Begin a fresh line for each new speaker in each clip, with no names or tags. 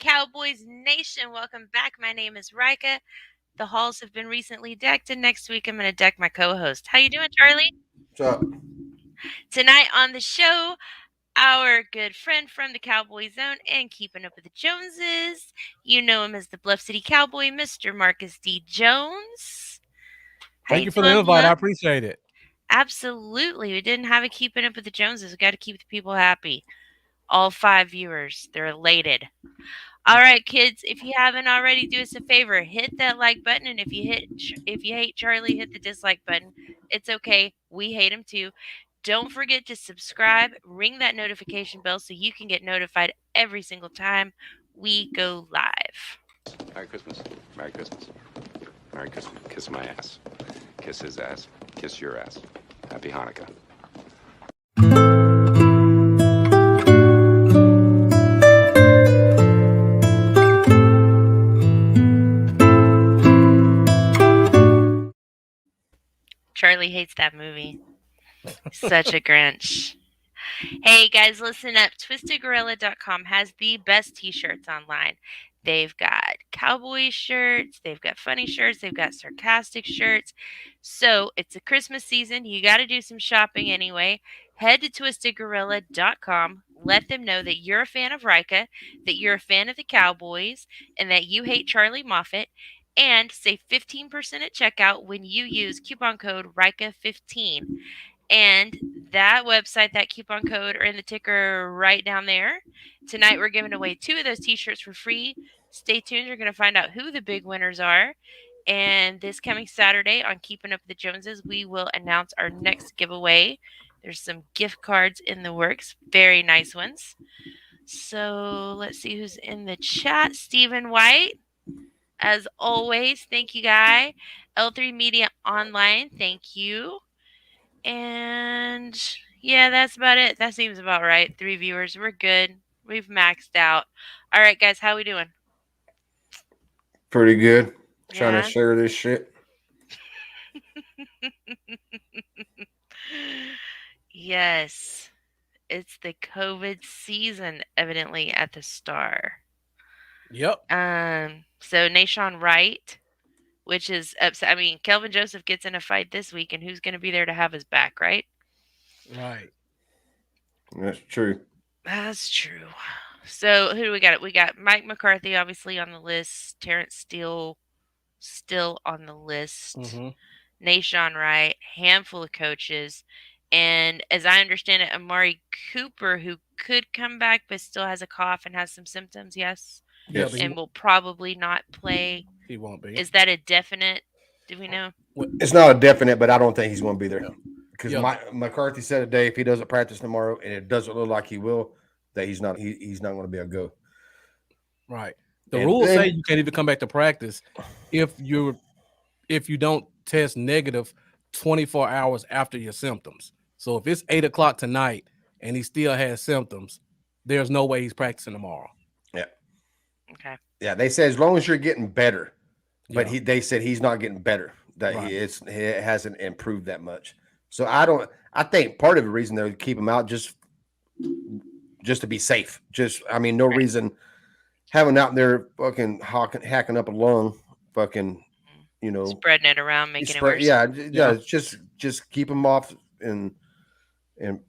Cowboys Nation. Welcome back. My name is Rika. The halls have been recently decked, and next week I'm going to deck my co-host. How you doing, Charley?
What's up?
Tonight on the show, our good friend from the Cowboy Zone and keeping up with the Joneses. You know him as the Bluff City Cowboy, Mr. Marcus D. Jones. How
Thank
you
you for the
doing,
invite. I
Bluff?
appreciate it.
Absolutely. We didn't have it keeping up with the Joneses. We got to keep the people happy. All 5 viewers, they're elated. All right, kids, if you haven't already, do us a favor, hit that like button, and if you hate Charley, hit the dislike button. It's okay. We hate him too. Don't forget to subscribe, ring that notification bell so you can get notified every single time we go live.
Merry Christmas. Merry Christmas. Merry Christmas. Kiss my ass. Kiss his ass. Kiss your ass. Happy Hanukkah.
Charley hates that movie. Such a Grinch. Hey guys, listen up. TwistedGorilla.com has the best t-shirts online. They've got cowboy shirts, they've got funny shirts, they've got sarcastic shirts. So it's a Christmas season. You got to do some shopping anyway. Head to TwistedGorilla.com. Let them know that you're a fan of Rika, that you're a fan of the Cowboys, and that you hate Charlie Moffat. And save 15% at checkout when you use coupon code RIKA15. And that website, that coupon code, are in the ticker right down there. Tonight, we're giving away 2 of those t-shirts for free. Stay tuned. You're going to find out who the big winners are. And this coming Saturday on Keeping Up with the Joneses, we will announce our next giveaway. There's some gift cards in the works. Very nice ones. So let's see who's in the chat. Stephen White, as always, thank you, guy. L3 Media Online, thank you. And yeah, that's about it. That seems about right. 3 viewers. We're good. We've maxed out. All right, guys, how we doing?
Pretty good. Trying to
Yeah.
share this shit.
Yes. It's the COVID season, evidently, at the Star.
Yep.
So Nashon Wright, which is upset. I mean, Kelvin Joseph gets in a fight this week, and who's going to be there to have his back, right?
Right.
That's true.
That's true. So who do we got? We got Mike McCarthy, obviously, on the list. Terence Steele, still on the list.
Mm-hmm.
Nashon Wright, handful of coaches. And as I understand it, Amari Cooper, who could come back but still has a cough and has some symptoms, yes?
Yes.
Yeah,
And will probably not play.
he won't be.
Is that a definite? Do we know?
It's not a definite, but I don't think he's going to be there.
Yeah.
Because
Yeah.
McCarthy said today, if he doesn't practice tomorrow, and it doesn't look like he will, that he's not going to be a go.
Right. The
And
rules
then-
say you can't even come back to practice if you don't test negative 24 hours after your symptoms. So if it's 8:00 tonight and he still has symptoms, there's no way he's practicing tomorrow.
Yeah.
Okay.
Yeah, they said as long as you're getting better, but
Yeah.
they said he's not getting better. That
Right.
he hasn't improved that much. So I think part of the reason they'll keep him out just to be safe. No
Right.
reason having out there fucking hacking up a lung, fucking,
Spreading it around, making it
spread,
worse.
yeah. Just keep him off and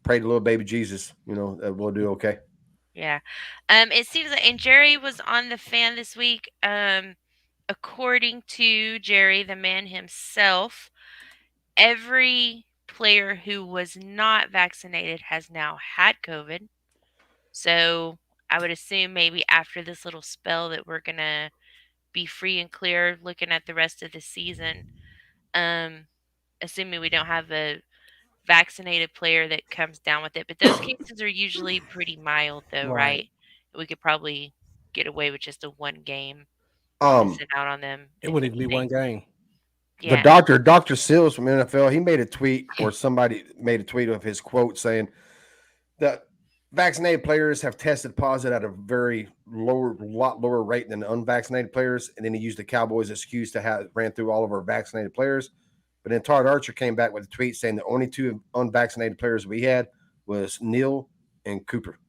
pray to little baby Jesus. That we'll do okay.
Yeah. It seems like, and Jerry was on the fan this week. According to Jerry, the man himself, every player who was not vaccinated has now had COVID. So I would assume maybe after this little spell that we're gonna be free and clear looking at the rest of the season. Assuming we don't have a vaccinated player that comes down with it. But those cases are usually pretty mild though, right? We could probably get away with just a 1 game. Missing out on them.
It wouldn't even be 1 game.
Yeah.
The Dr. Sills from NFL, he made a tweet, or somebody made a tweet of his quote saying that vaccinated players have tested positive at a lot lower rate than the unvaccinated players. And then he used the Cowboys' excuse to have ran through all of our vaccinated players. But then Todd Archer came back with a tweet saying the only 2 unvaccinated players we had was Neal and Cooper.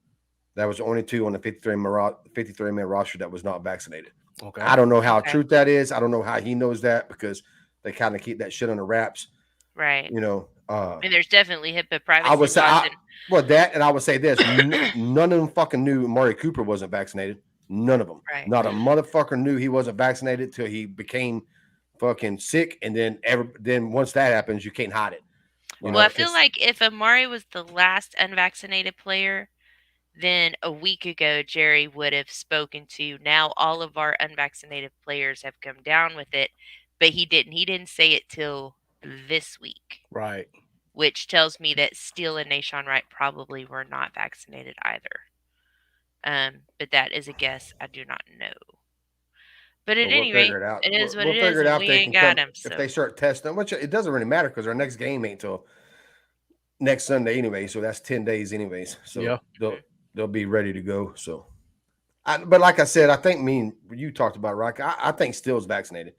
That was the only two on the 53-man roster that was not vaccinated.
Okay.
I don't know how
Okay.
true that is. I don't know how he knows that because they kind of keep that shit under wraps.
Right.
You know,
And there's definitely HIPAA
I would
privacy
say,
laws.
that, and I would say this: none of them fucking knew Amari Cooper wasn't vaccinated. None of them.
Right.
Not a motherfucker knew he wasn't vaccinated till he became fucking sick, and then once that happens, you can't hide it. You
Well,
know,
I feel like if Amari was the last unvaccinated player, then a week ago Jerry would have spoken to. Now all of our unvaccinated players have come down with it, but he didn't. He didn't say it till this week,
Right.
which tells me that Steele and Nashawn Wright probably were not vaccinated either. But that is a guess. I do not know. But at
But we'll
any rate,
figure it out.
it is what
We'll
it is,
figure it
and
out.
we
They
ain't
can
got
come
him.
if
So
they start testing, which it doesn't really matter because our next game ain't till next Sunday anyway. So that's 10 days anyways. So
Yeah.
they'll be ready to go. So, but like I said, I think you talked about Rock. I think Steele's vaccinated.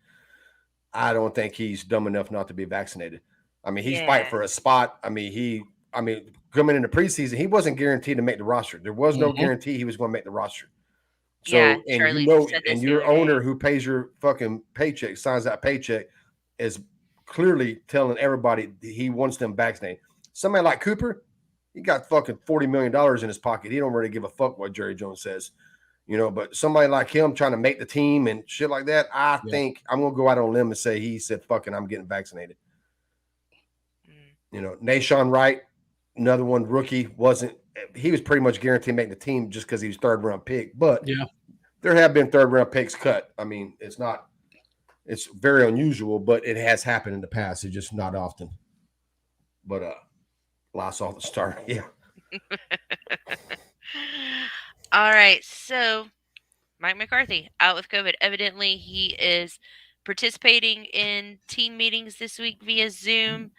I don't think he's dumb enough not to be vaccinated. I mean, he's fighting
yeah,
for a spot. I mean, coming into preseason, he wasn't guaranteed to make the roster. There was no
Mhm.
guarantee he was going to make the roster.
yeah.
So, and
Charley just said this
and
the
your
other day.
owner who pays your fucking paycheck, signs that paycheck, is clearly telling everybody he wants them vaccinated. Somebody like Cooper, he got fucking $40 million in his pocket. He don't really give a fuck what Jerry Jones says. But somebody like him trying to make the team and shit like that, I think I'm going to go out on a limb and say he said, fucking, I'm getting vaccinated. Nashawn Wright, another one, rookie, he was pretty much guaranteed to make the team just because he was third round pick. But there have been third round picks cut. I mean, it's very unusual, but it has happened in the past. It's just not often. But lost off the start. Yeah.
All right, so Mike McCarthy out with COVID. Evidently, he is participating in team meetings this week via Zoom.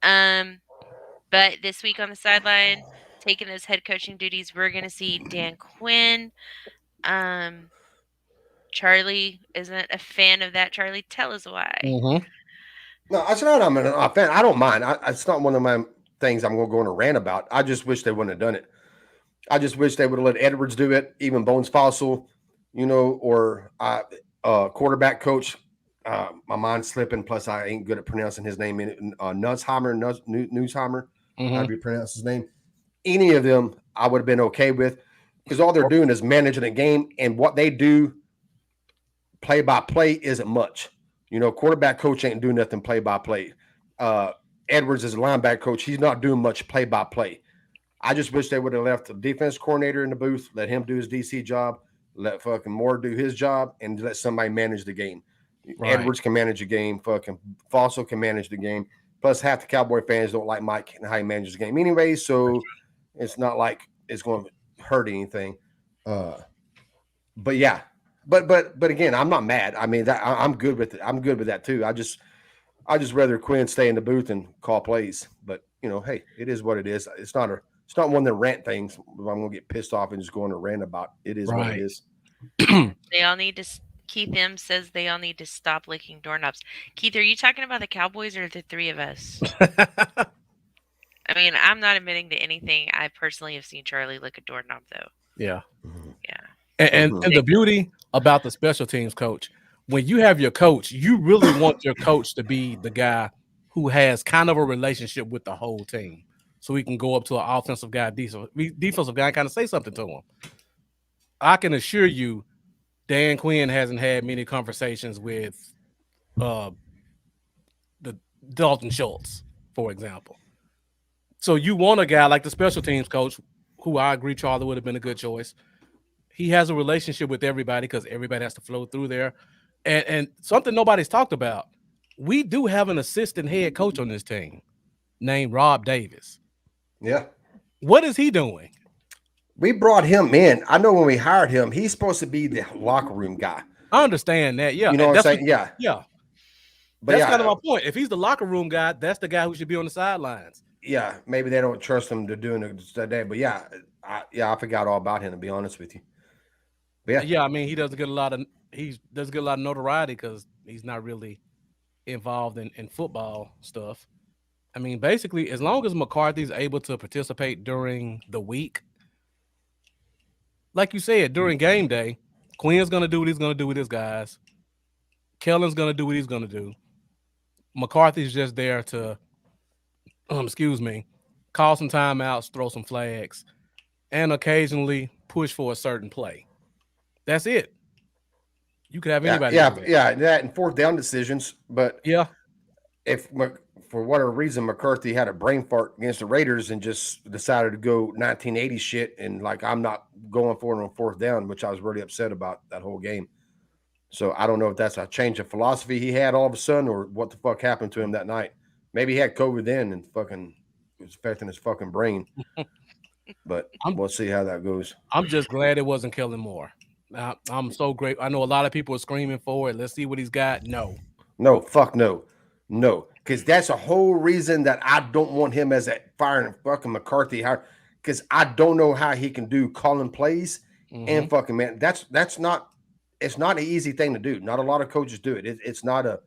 But this week on the sideline, taking those head coaching duties, we're going to see Dan Quinn. Charley isn't a fan of that. Charley, tell us why.
Mm-hmm.
No, it's not. I'm a fan. I don't mind. It's not one of my things I'm going to go on a rant about. I just wish they wouldn't have done it. I just wish they would have let Edwards do it, even Bones Fossil, or quarterback coach. My mind's slipping. Plus, I ain't good at pronouncing his name. Newsheimer, how do you pronounce his name? Any of them, I would have been okay with, because all they're doing is managing a game, and what they do play by play isn't much. Quarterback coach ain't doing nothing play by play. Edwards is a linebacker coach. He's not doing much play by play. I just wish they would have left the defense coordinator in the booth, let him do his DC job, let fucking Moore do his job, and let somebody manage the game. Right. Edwards can manage the game. Fucking Fossil can manage the game. Plus, half the Cowboy fans don't like Mike and how he manages the game anyway, so it's not like it's going to hurt anything. But yeah, but again, I'm not mad. I mean, I'm good with it. I'm good with that too. I just rather Quinn stay in the booth and call plays. But hey, it is what it is. It's not one of the rant things I'm gonna get pissed off and just go on a rant about. It is what it is.
They all need to. Keith M says they all need to stop licking doorknobs. Keith, are you talking about the Cowboys or the three of us? I mean, I'm not admitting to anything. I personally have seen Charley lick a doorknob, though.
Yeah.
Yeah.
And the beauty about the special teams coach, when you have your coach, you really want your coach to be the guy who has kind of a relationship with the whole team. So he can go up to an offensive guy, defensive guy, and kind of say something to him. I can assure you, Dan Quinn hasn't had many conversations with the Dalton Schultz, for example. So you want a guy like the special teams coach, who I agree Charley would have been a good choice. He has a relationship with everybody because everybody has to flow through there. And something nobody's talked about, we do have an assistant head coach on this team named Rob Davis.
Yeah.
What is he doing?
We brought him in. I know when we hired him, he's supposed to be the locker room guy.
I understand that. Yeah.
You know what I'm saying? Yeah.
Yeah. But that's kind of my point. If he's the locker room guy, that's the guy who should be on the sidelines.
Yeah. Maybe they don't trust him to doing it today. But yeah, I forgot all about him, to be honest with you. But
yeah. I mean, he doesn't get a lot of notoriety because he's not really involved in football stuff. I mean, basically, as long as McCarthy's able to participate during the week, like you said, during game day, Quinn's gonna do what he's gonna do with his guys. Kellen's gonna do what he's gonna do. McCarthy's just there to, call some timeouts, throw some flags, and occasionally push for a certain play. That's it. You could have anybody.
Yeah, that and fourth down decisions. But
yeah,
if for whatever reason McCarthy had a brain fart against the Raiders and just decided to go 1980 shit and like I'm not going for it on fourth down, which I was really upset about that whole game. So I don't know if that's a change of philosophy he had all of a sudden or what the fuck happened to him that night. Maybe he had COVID then and fucking it was affecting his fucking brain. But we'll see how that goes.
I'm just glad it wasn't Kellen Moore. I'm so great. I know a lot of people are screaming for it. Let's see what he's got. No,
fuck no. Because that's a whole reason that I don't want him as a firing fucking McCarthy. Because I don't know how he can do calling plays and fucking man. That's not. It's not an easy thing to do. Not a lot of coaches do it. It's not a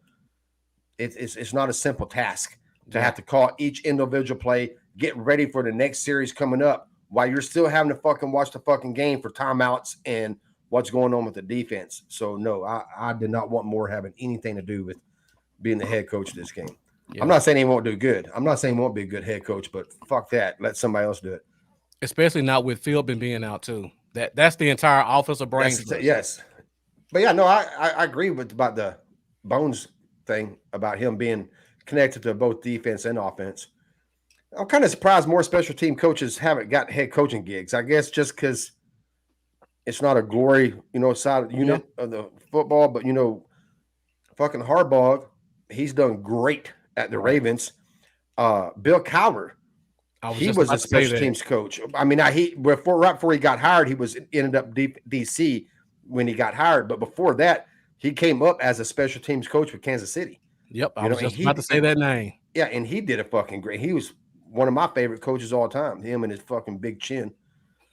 simple task to have to call each individual play, get ready for the next series coming up while you're still having to fucking watch the fucking game for timeouts and what's going on with the defense. So no, I did not want Moore having anything to do with being the head coach of this game. Yeah. I'm not saying he won't do good. I'm not saying he won't be a good head coach, but fuck that. Let somebody else do it.
Especially not with Philbin being out too. That's the entire offensive brain.
Yes. But yeah, no, I agree about the Bones thing about him being connected to both defense and offense. I'm kind of surprised more special team coaches haven't got head coaching gigs. I guess just because it's not a glory, side unit of the football, but fucking Harbaugh, he's done great at the Ravens. Bill Cowher, he was a special teams coach. I mean, right before he got hired, he ended up DC when he got hired, but before that, he came up as a special teams coach with Kansas City.
Yep, I was just about to say that name.
Yeah, and he did a fucking great. He was one of my favorite coaches all time. Him and his fucking big chin.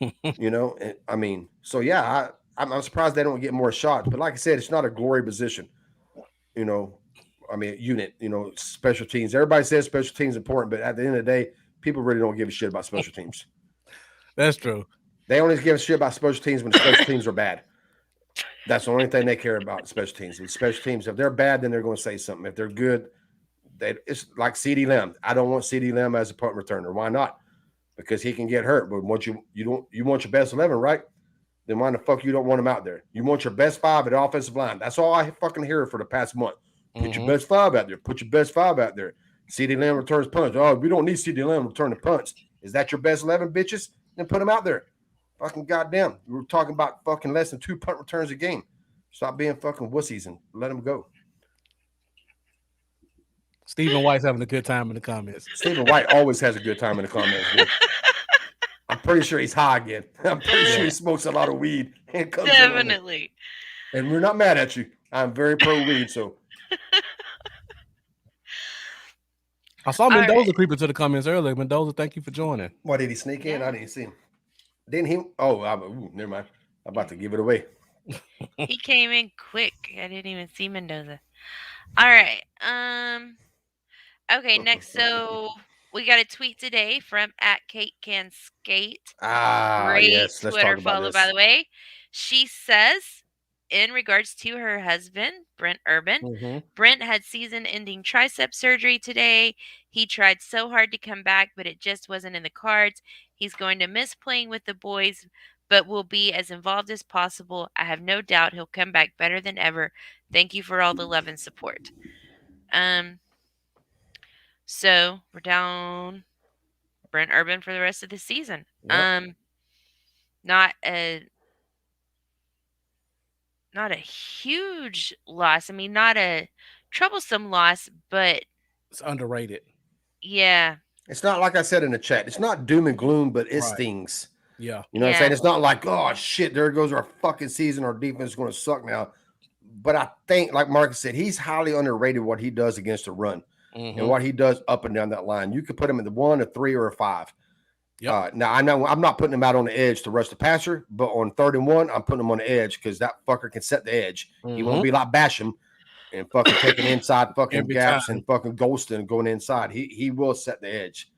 And, I mean, so yeah, I'm surprised they don't get more shots. But like I said, it's not a glory position. Unit. Special teams. Everybody says special teams is important, but at the end of the day, people really don't give a shit about special teams.
That's true.
They only give a shit about special teams when the special teams are bad. That's the only thing they care about, special teams. With special teams, if they're bad, then they're going to say something. If they're good, it's like CeeDee Lamb. I don't want CeeDee Lamb as a punt returner. Why not? Because he can get hurt. But you want your best 11, right? Then why the fuck you don't want him out there? You want your best 5 at the offensive line. That's all I fucking hear for the past month. Put your best 5 out there. Put your best 5 out there. CeeDee Lamb returns punts. Oh, we don't need CeeDee Lamb to return the punts. Is that your best 11, bitches? Then put him out there. Fucking goddamn. We were talking about fucking less than 2 punt returns a game. Stop being fucking wussies and let them go.
Stephen White's having a good time in the comments.
Stephen White always has a good time in the comments. Dude. I'm pretty sure he's high again. I'm pretty sure he smokes a lot of weed. And comes
Definitely.
And we're not mad at you. I'm very pro weed, so.
I saw Mendoza creeping to the comments earlier. Mendoza, thank you for joining.
Why did he sneak in? I didn't see him. Didn't he? Oh, never mind. I'm about to give it away.
He came in quick. I didn't even see Mendoza. All right. Okay, next. So we got a tweet today from @KateCanSkate. Great
yes. Let's
Twitter
talk about
follow,
this.
by the way. She says, in regards to her husband, Brent Urban, Brent had season-ending tricep surgery today. He tried so hard to come back, but it just wasn't in the cards. He's going to miss playing with the boys, but will be as involved as possible. I have no doubt he'll come back better than ever. Thank you for all the love and support. So we're down Brent Urban for the rest of the season. Yep. Not a huge loss. I mean, not a troublesome loss, but
it's underrated.
Yeah.
It's not like I said in the chat. It's not doom and gloom, but it stings.
Yeah.
You know what I'm saying? It's not like, oh, shit, there goes our fucking season. Our defense is going to suck now. But I think, like Marcus said, he's highly underrated what he does against the run and what he does up and down that line. You could put him in the 1, a 3, or a 5. Yep. Now, I know I'm not putting him out on the edge to rush the passer, but on 3rd and 1, I'm putting him on the edge because that fucker can set the edge. He won't be like Basham and fucking taking inside fucking gaps and fucking ghosting and going inside. He will set the edge.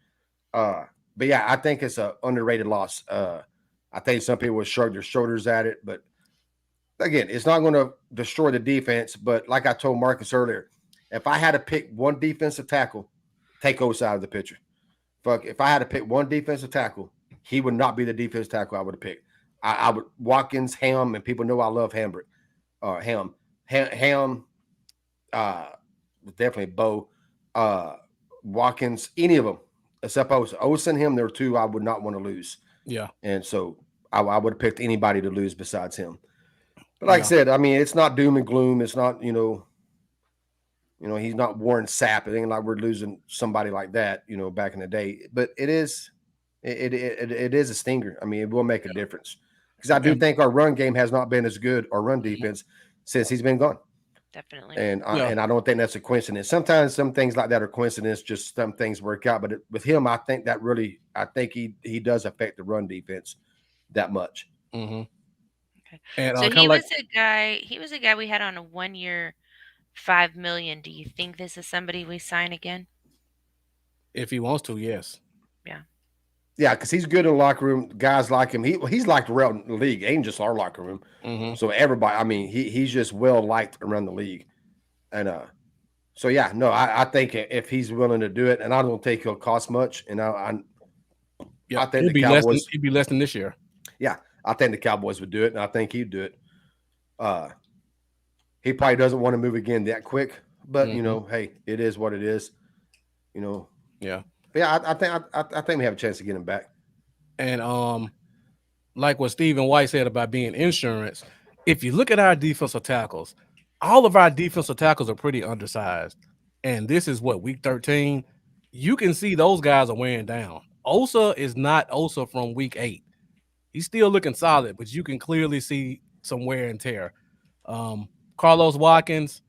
But yeah, I think it's an underrated loss. I think some people will shrug their shoulders at it, but again, it's not going to destroy the defense. But like I told Marcus earlier, if I had to pick one defensive tackle, take Osa out of the picture. If I had to pick one defensive tackle, he would not be the defensive tackle I would have picked. I would Watkins, Ham, and people know I love Ham. Definitely Bo, Watkins, any of them except Osa. Osa and him, there are two I would not want to lose.
Yeah.
And so I would have picked anybody to lose besides him. But like I said, I mean, it's not doom and gloom. It's not, he's not Warren Sapp. It ain't like we're losing somebody like that, back in the day. But it is a stinger. I mean, it will make a difference. Because I do think our run game has not been as good, our run defense, since he's been gone.
Definitely.
And I don't think that's a coincidence. Sometimes some things like that are coincidence, just some things work out. But with him, I think he does affect the run defense that much.
Mm-hmm.
Okay.
And
so he was a guy we had on a 1 year, $5 million. Do you think this is somebody we sign again?
If he wants to, yes.
Yeah.
Yeah, because he's good in the locker room. Guys like him. He's liked around the league, ain't just our locker room.
Mm-hmm.
So everybody, I mean, he's just well liked around the league. And so yeah, no, I think if he's willing to do it, and I don't think he'll cost much. And I think the Cowboys
he'd be less than this year.
Yeah, I think the Cowboys would do it, and I think he'd do it. He probably doesn't want to move again that quick, but hey, it is what it is.
Yeah.
But yeah, I think we have a chance to get him back.
And like what Stephen White said about being insurance, if you look at our defensive tackles, all of our defensive tackles are pretty undersized. And this is week 13. You can see those guys are wearing down. Osa is not Osa from week 8. He's still looking solid, but you can clearly see some wear and tear. Carlos Watkins,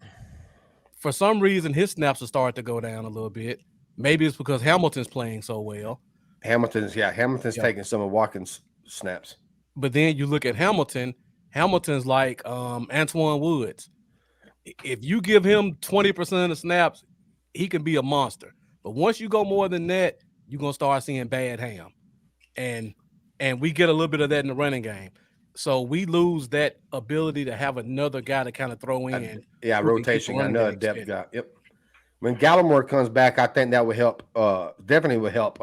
for some reason, his snaps are starting to go down a little bit. Maybe it's because Hamilton's playing so well.
Hamilton's taking some of Watkins' snaps.
But then you look at Hamilton's like Antoine Woods. If you give him 20% of the snaps, he can be a monster. But once you go more than that, you're going to start seeing bad Ham. And we get a little bit of that in the running game. So we lose that ability to have another guy to kind of throw in.
Rotation, another depth guy. Yep. When Gallimore comes back, I think that would help. Definitely would help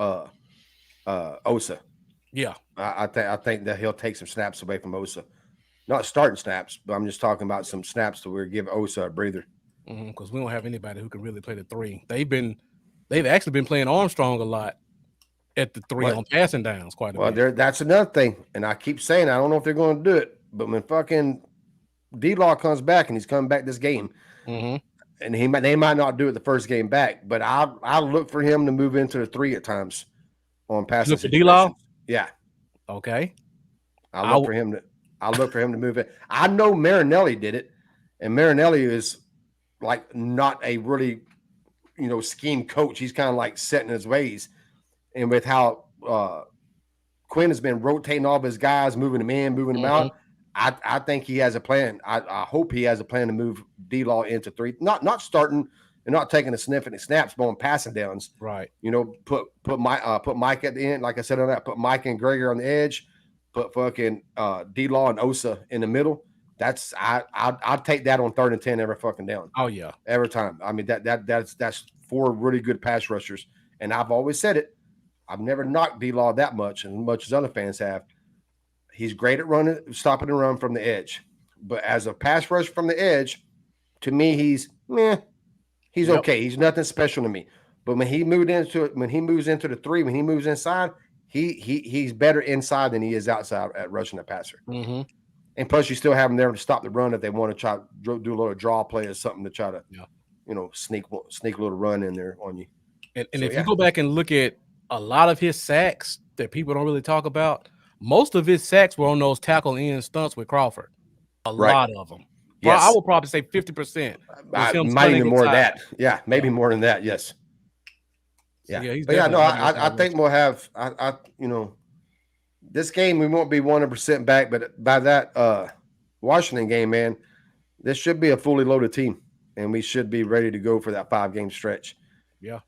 Osa.
Yeah,
I think that he'll take some snaps away from Osa. Not starting snaps, but I'm just talking about some snaps to where give Osa a breather.
Because we don't have anybody who can really play the 3. They've actually been playing Armstrong a lot at the 3 on passing downs quite a bit.
Well, that's another thing, and I keep saying I don't know if they're going to do it, but when fucking D-Law comes back and he's coming back this game, and they might not do it the first game back, but I'll look for him to move into the 3 at times on passing.
Look for D-Law?
Yeah.
Okay.
I'll look for him to move it. I know Marinelli did it, and Marinelli is like not a really, scheme coach. He's kind of like set in his ways. And with how Quinn has been rotating all of his guys, moving them in, moving them out, I think he has a plan. I hope he has a plan to move D-Law into 3, not starting and not taking a sniff at snaps, but on passing downs.
Right.
Put Mike at the end, like I said on that. Put Mike and Gregor on the edge. Put fucking D-Law and Osa in the middle. That's I'd take that on 3rd and 10 every fucking down.
Oh yeah,
every time. I mean that's 4 really good pass rushers, and I've always said it. I've never knocked D-Law that much, as much as other fans have. He's great at running, stopping the run from the edge. But as a pass rush from the edge, to me, he's okay. He's nothing special to me. But when he moves into the 3, when he moves inside, he's better inside than he is outside at rushing the passer. And plus, you still have him there to stop the run if they want to try to do a little draw play or something to try to, sneak a little run in there on you.
And if you go back and look at a lot of his sacks that people don't really talk about, most of his sacks were on those tackle end stunts with Crawford. A lot of them. Yes. Well, I would probably say 50%.
Might even more than that. Yeah, maybe more than that. Yes. Yeah. I think we'll have. This game we won't be 100% back, but by that Washington game, man, this should be a fully loaded team, and we should be ready to go for that 5-game stretch.
Yeah.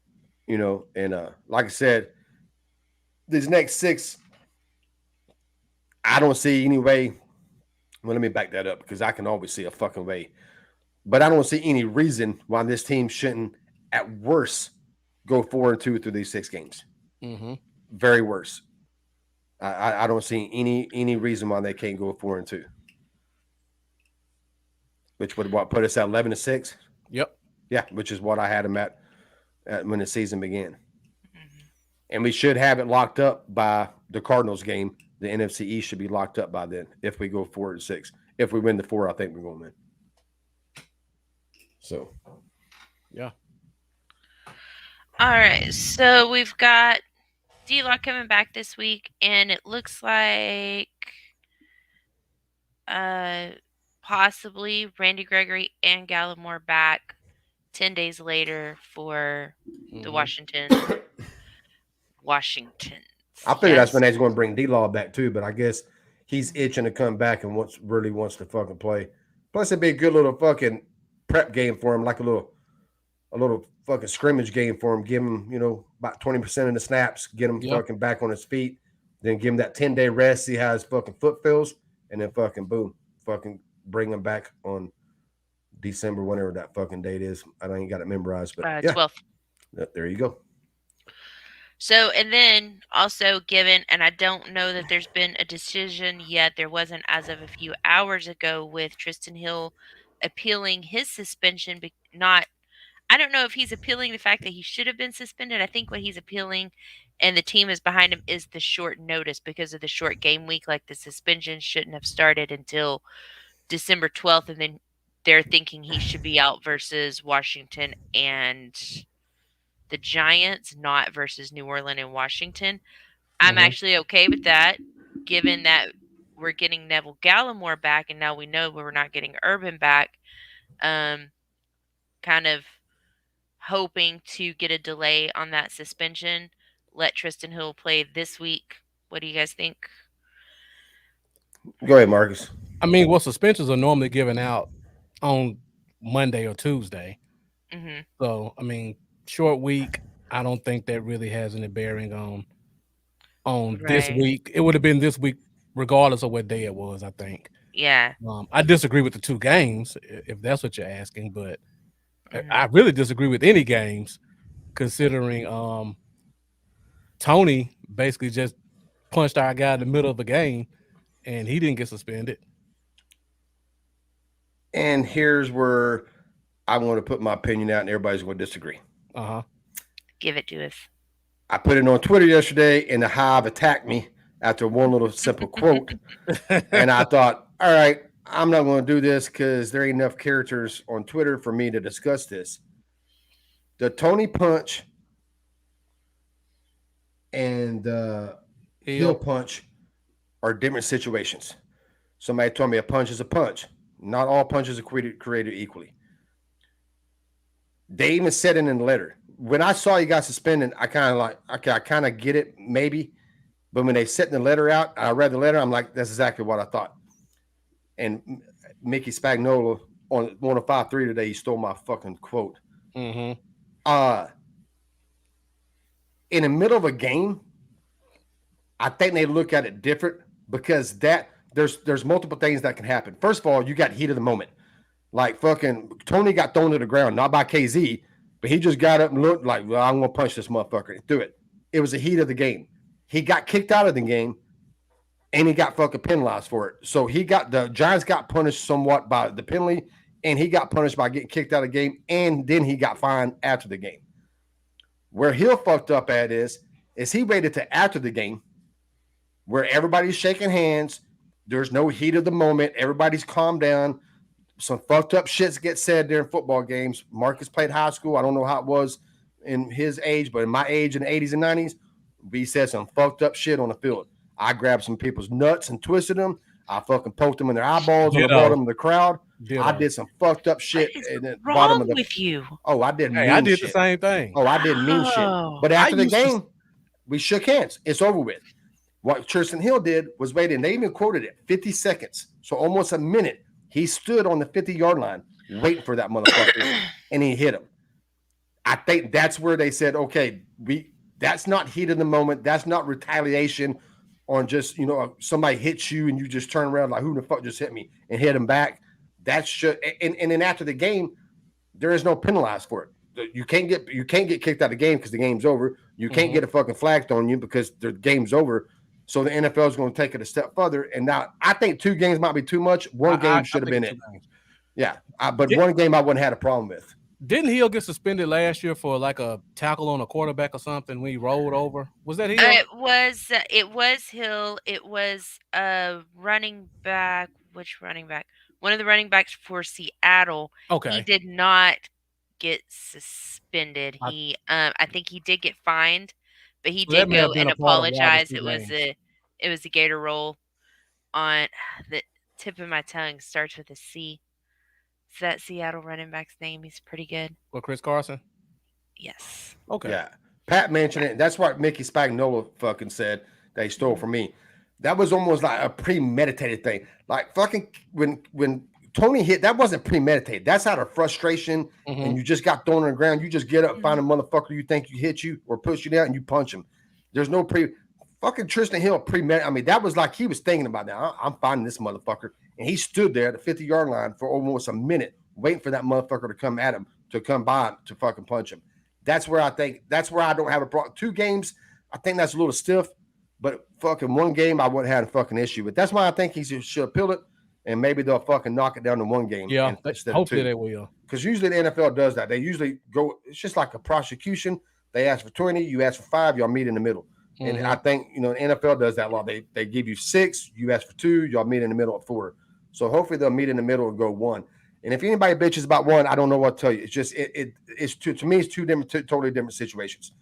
And like I said, these next 6, I don't see any way. Well, let me back that up because I can always see a fucking way. But I don't see any reason why this team shouldn't, at worst, go 4-2 through these 6 games.
Mm-hmm.
Very worst. I don't see any reason why they can't go 4-2. Which would put us at 11-6.
Yep.
Yeah, which is what I had them at when the season began.
Mm-hmm.
And we should have it locked up by the Cardinals game. The NFC East should be locked up by then if we go 4-6. If we win the 4, I think we're going to win. So,
yeah.
All right, so we've got D-Lock coming back this week, and it looks like possibly Randy Gregory and Gallimore back 10 days later for the Washingtons.
I figured that's when they're going to bring D-Law back too, but I guess he's itching to come back and really wants to fucking play. Plus, it'd be a good little fucking prep game for him, like a little fucking scrimmage game for him. Give him, about 20% of the snaps, get him fucking back on his feet, then give him that 10-day rest, see how his fucking foot feels, and then fucking boom, fucking bring him back on December, whenever that fucking date is. I ain't got it memorized, but
12th.
There you go.
So, and then also given, and I don't know that there's been a decision yet. There wasn't as of a few hours ago with Tristan Hill appealing his suspension. I don't know if he's appealing the fact that he should have been suspended. I think what he's appealing, and the team is behind him, is the short notice because of the short game week. Like the suspension shouldn't have started until December 12th, and then they're thinking he should be out versus Washington and the Giants, not versus New Orleans and Washington. I'm actually okay with that, given that we're getting Neville Gallimore back, and now we know we're not getting Urban back. Kind of hoping to get a delay on that suspension. Let Tristan Hill play this week. What do you guys think?
Go ahead, Marcus.
I mean, well, suspensions are normally given out on Monday or Tuesday.
Mm-hmm.
So, I mean, short week, I don't think that really has any bearing on this week. It would have been this week regardless of what day it was, I think.
Yeah.
I disagree with the 2 games, if that's what you're asking, but I really disagree with any games, considering Tony basically just punched our guy in the middle of the game, and he didn't get suspended.
And here's where I want to put my opinion out, and everybody's going to disagree.
Give it to us.
I put it on Twitter yesterday, and the Hive attacked me after one little simple quote. And I thought, all right, I'm not going to do this because there ain't enough characters on Twitter for me to discuss this. The Tony punch and the Hill punch are different situations. Somebody told me a punch is a punch. Not all punches are created equally. They even said it in the letter. When I saw he got suspended, I kind of like, okay, I kind of get it, maybe. But when they sent the letter out, I read the letter, I'm like, that's exactly what I thought. And Mickey Spagnola on 105.3 today, he stole my fucking quote. In the middle of a game, I think they look at it different because there's multiple things that can happen. First of all, you got heat of the moment. Like fucking Tony got thrown to the ground, not by KZ, but he just got up and looked like, well, I'm going to punch this motherfucker and threw it. It was the heat of the game. He got kicked out of the game, and he got fucking penalized for it. So the Giants got punished somewhat by the penalty, and he got punished by getting kicked out of the game, and then he got fined after the game. Where Hill fucked up at is he waited to after the game, where everybody's shaking hands. There's no heat of the moment. Everybody's calmed down. Some fucked up shits get said during football games. Marcus played high school. I don't know how it was in his age, but in my age in the 80s and 90s, we said some fucked up shit on the field. I grabbed some people's nuts and twisted them. I fucking poked them in their eyeballs on the bottom of the crowd. I did some fucked up shit
at the
bottom of the.
With you?
Oh, I did.
Hey, I did
shit.
the same thing.
Oh, I didn't mean shit. But after the game, we shook hands. It's over with. What Tristan Hill did was wait, and they even quoted it 50 seconds. So almost a minute. He stood on the 50-yard line waiting for that motherfucker, and he hit him. I think that's where they said, okay, that's not heat of the moment. That's not retaliation. on just somebody hits you and you just turn around like who the fuck just hit me and hit him back. That's just and then after the game, there is no penalized for it. You can't get kicked out of the game because the game's over. You can't get a fucking flag thrown you because the game's over. So the NFL is going to take it a step further. And now I think 2 games might be too much. One game should have been it. Yeah, but one game I wouldn't have had a problem with.
Didn't Hill get suspended last year for like a tackle on a quarterback or something when he rolled over? Was that Hill?
It was Hill. It was running back. Which running back? One of the running backs for Seattle.
Okay.
He did not get suspended. I think he did get fined, but he did go and apologize. It was a gator roll on the tip of my tongue. Starts with a C. Is that Seattle running back's name? He's pretty good.
Well, Chris Carson?
Yes.
Okay.
Yeah. Pat mentioned it. That's what Mickey Spagnuolo fucking said that he stole from me. That was almost like a premeditated thing. Like fucking when Tony hit, that wasn't premeditated. That's out of frustration and you just got thrown on the ground. You just get up, find a motherfucker you think you hit you or push you down and you punch him. There's no fucking Tristan Hill premeditated. I mean, that was like he was thinking about that. I'm finding this motherfucker. And he stood there at the 50-yard line for almost a minute waiting for that motherfucker to come at him, to come by him, to fucking punch him. That's where I don't have a problem. 2 games, I think that's a little stiff, but fucking 1 game I wouldn't have a fucking issue with. That's why I think he should appeal it, and maybe they'll fucking knock it down to 1 game.
Yeah, hopefully they
will. Because usually the NFL does that. They usually go, it's just like a prosecution. They ask for 20, you ask for 5, y'all meet in the middle. And I think, the NFL does that a lot. They give you 6, you ask for 2, y'all meet in the middle at 4. So hopefully they'll meet in the middle and go 1. And if anybody bitches about 1, I don't know what to tell you. It's just it's to me it's 2 totally different situations.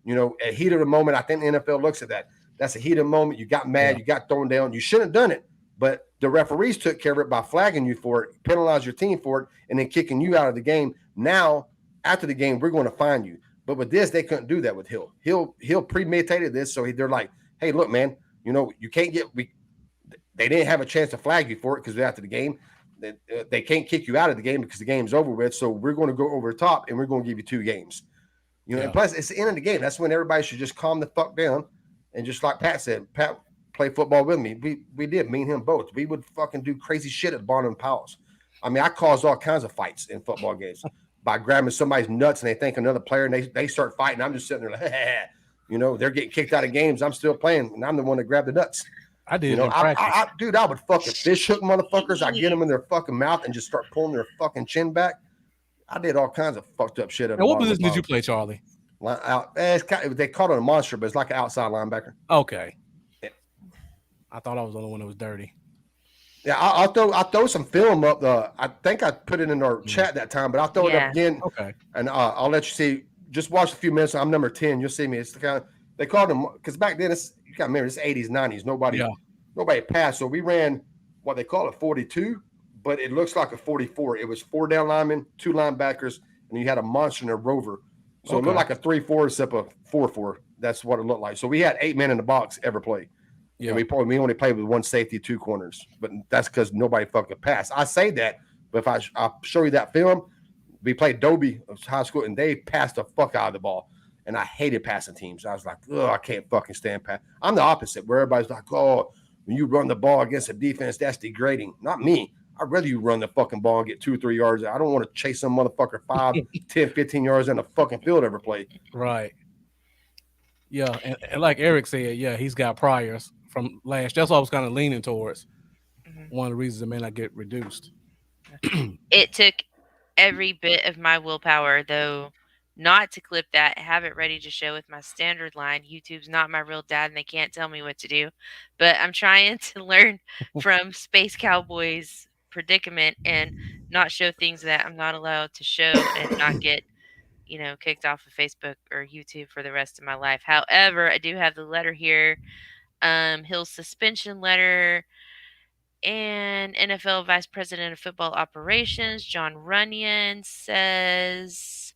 At heat of the moment, I think the NFL looks at that. That's a heat of the moment. You got mad, you got thrown down. You shouldn't have done it, but the referees took care of it by flagging you for it, penalize your team for it, and then kicking you out of the game. Now, after the game, we're going to fine you. But with this, they couldn't do that with Hill. Hill premeditated this, so they're like, "Hey, look, man, you can't get." They didn't have a chance to flag you for it because after the game, they can't kick you out of the game because the game's over with. So we're going to go over the top and we're going to give you 2 games. And plus it's the end of the game. That's when everybody should just calm the fuck down and just like Pat said, Pat played football with me. We did, me and him both. We would fucking do crazy shit at Barnum Powell's. I mean, I caused all kinds of fights in football games by grabbing somebody's nuts and they think another player and they start fighting. I'm just sitting there like, they're getting kicked out of games. I'm still playing and I'm the one that grabbed the nuts.
I did.
Dude, I would fucking fish hook motherfuckers. I get them in their fucking mouth and just start pulling their fucking chin back. I did all kinds of fucked up shit.
What position did you play, Charlie?
They called it a monster, but it's like an outside linebacker.
Okay. Yeah. I thought I was the only one that was dirty.
Yeah, I'll throw some film up. I think I put it in our chat that time, but I'll throw it up again.
Okay.
And I'll let you see. Just watch a few minutes. I'm number 10. You'll see me. It's the kind of they called them because back then you got to remember it's 80s, 90s. Nobody passed. So we ran what they call a 42, but it looks like a 44. It was 4 down linemen, 2 linebackers, and you had a monster and a rover. So it looked like a 3-4 except a 4-4. That's what it looked like. So we had 8 men in the box ever play. Yeah, we only played with 1 safety, 2 corners, but that's because nobody fucking passed. I say that, but if I'll show you that film, we played Dobie of high school, and they passed the fuck out of the ball. And I hated passing teams. I was like, oh, I can't fucking stand pass. I'm the opposite, where everybody's like, oh, when you run the ball against a defense, that's degrading. Not me. I'd rather you run the fucking ball and get 2 or 3 yards. I don't want to chase some motherfucker 5, 10, 15 yards in the fucking field every play.
Right. Yeah, and like Eric said, yeah, he's got priors from last. That's what I was kind of leaning towards. One of the reasons it may not get reduced.
It took every bit of my willpower, though, not to clip that, have it ready to show with my standard line. YouTube's not my real dad, and they can't tell me what to do. But I'm trying to learn from Space Cowboys predicament and not show things that I'm not allowed to show and not get kicked off of Facebook or YouTube for the rest of my life. However, I do have the letter here, Hill's suspension letter, and NFL Vice President of Football Operations John Runyon says,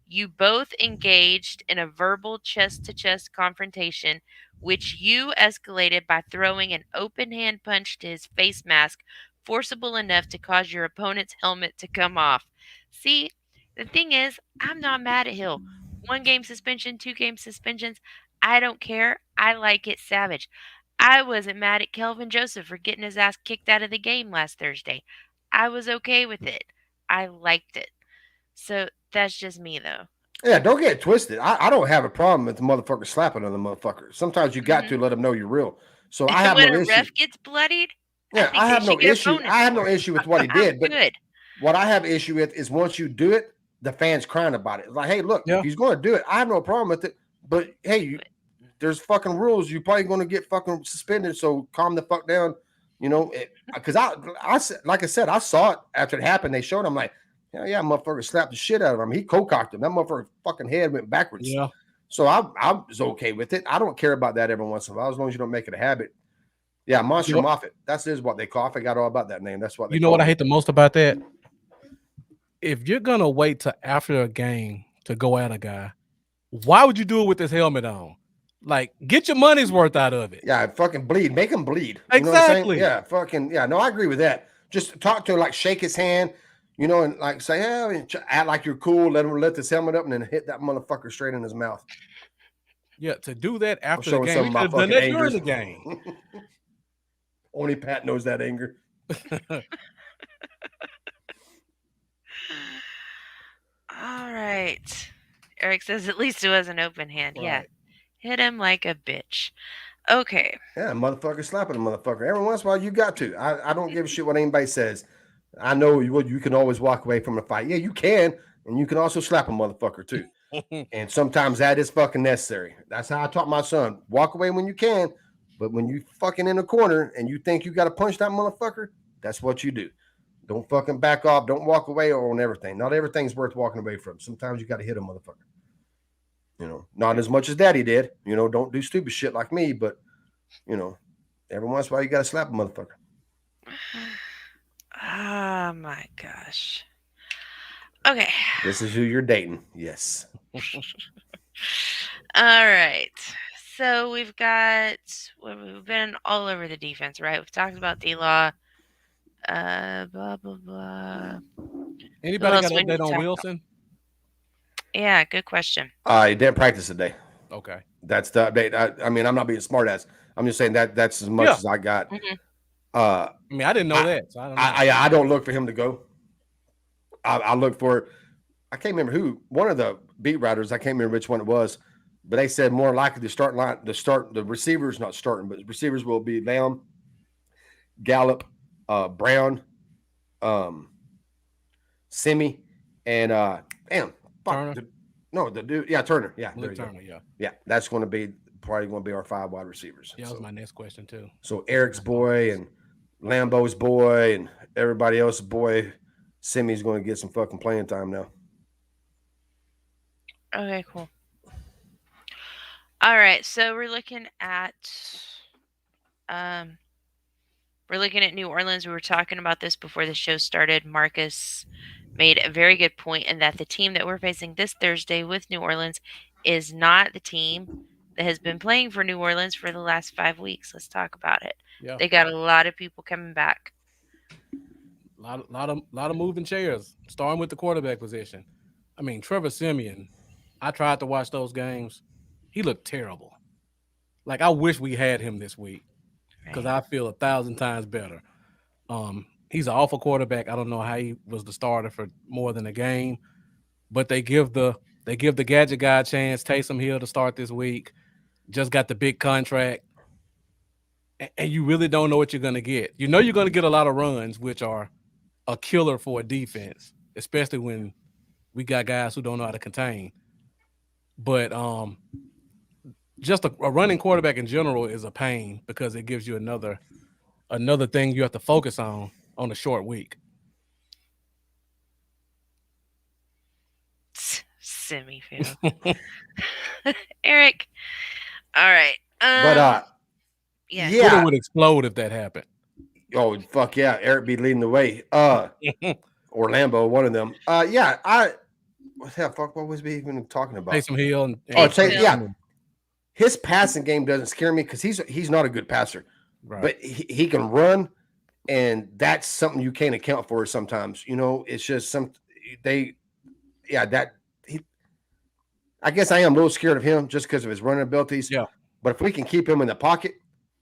you both engaged in a verbal chest-to-chest confrontation, which you escalated by throwing an open hand punch to his face mask, forcible enough to cause your opponent's helmet to come off. See, the thing is, I'm not mad at Hill. 1 game suspension, 2 game suspensions, I don't care. I like it savage. I wasn't mad at Kelvin Joseph for getting his ass kicked out of the game last Thursday. I was okay with it. I liked it. So that's just me, though.
Yeah, don't get it twisted. I don't have a problem with the motherfucker slapping another motherfucker. Sometimes you got to let them know you're real. So I have
when
no
a
issue.
ref gets bloodied,
Yeah, I have no issue. I have no issue with what he did, but
good.
what I have issue with is once you do it, the fans crying about it. Like, hey, look, if he's going to do it, I have no problem with it. But hey, there's fucking rules. You're probably going to get fucking suspended. So calm the fuck down. You know, because I like I said, I saw it after it happened. They showed him like, hell yeah, motherfucker slapped the shit out of him. He co-cocked him. That motherfucker's fucking head went backwards.
Yeah.
So I was okay with it. I don't care about that every once in a while, as long as you don't make it a habit. Yeah, Monster Moffat. That is what they call. I forgot all about that name. That's what
you know what I hate the most about that? If you're gonna wait till after a game to go at a guy, why would you do it with his helmet on? Like, get your money's worth out of it.
Yeah, fucking bleed. Make him bleed.
Exactly.
You know what I'm saying? Yeah, fucking yeah. No, I agree with that. Just talk to him, like shake his hand, you know, and like say, yeah, act like you're cool. Let him lift his helmet up and then hit that motherfucker straight in his mouth.
Yeah, to do that after the game, you could have done that during the game.
Only Pat knows that anger.
All right. Eric says at least it was an open hand. Right. Yeah. Hit him like a bitch. Okay.
Yeah, motherfucker slapping a motherfucker. Every once in a while you got to. I don't give a shit what anybody says. I know you can always walk away from a fight. Yeah, you can. And you can also slap a motherfucker too. And sometimes that is fucking necessary. That's how I taught my son. Walk away when you can. But when you fucking in a corner and you think you got to punch that motherfucker, that's what you do. Don't fucking back off. Don't walk away on everything. Not everything's worth walking away from. Sometimes you got to hit a motherfucker. You know, not as much as Daddy did. You know, don't do stupid shit like me. But, you know, every once in a while you got to slap a motherfucker.
Oh, my gosh. Okay.
This is who you're dating. Yes.
All right. So we've been all over the defense, right? We've talked about D-Law. Blah, blah, blah.
Anybody got an update on Wilson?
Yeah, good question.
He didn't practice today.
Okay.
That's the update. I mean, I'm not being smart ass. I'm just saying that's as much as I got.
Mm-hmm.
I mean, I didn't know that. So I don't know.
I don't look for him to go. I look for, I can't remember who, one of the beat writers, I can't remember which one it was, but they said more likely the receivers, not starting, but receivers will be Lamb, Gallup, Brown, Simi, and
Turner.
The dude, yeah, Turner, yeah,
Turner,
yeah, that's going to be probably going to be our 5 wide receivers.
Yeah, that was my next question too.
So Eric's boy and Lambo's boy and everybody else's boy, Simi's going to get some fucking playing time now.
Okay, cool. All right, so we're looking at New Orleans. We were talking about this before the show started. Marcus made a very good point in that the team that we're facing this Thursday with New Orleans is not the team that has been playing for New Orleans for the last 5 weeks. Let's talk about it. Yeah. They got a lot of people coming back.
A lot of moving chairs, starting with the quarterback position. I mean, Trevor Siemian, I tried to watch those games. He looked terrible. Like, I wish we had him this week because I feel 1,000 times better. He's an awful quarterback. I don't know how he was the starter for more than a game, but they give the gadget guy a chance. Taysom Hill to start this week. Just got the big contract, and you really don't know what you're going to get. You know you're going to get a lot of runs, which are a killer for a defense, especially when we got guys who don't know how to contain. But just a running quarterback in general is a pain because it gives you another thing you have to focus on a short week.
Semi-fail. Eric. All right.
But
yeah, Twitter would explode if that happened.
Oh fuck yeah, Eric be leading the way. Or Lambo, one of them. What the fuck? What was we even talking about?
Taysom Hill.
Yeah. His passing game doesn't scare me because he's not a good passer, right. But he can run, and that's something you can't account for sometimes. You know, it's just I guess I am a little scared of him just because of his running abilities.
Yeah.
But if we can keep him in the pocket,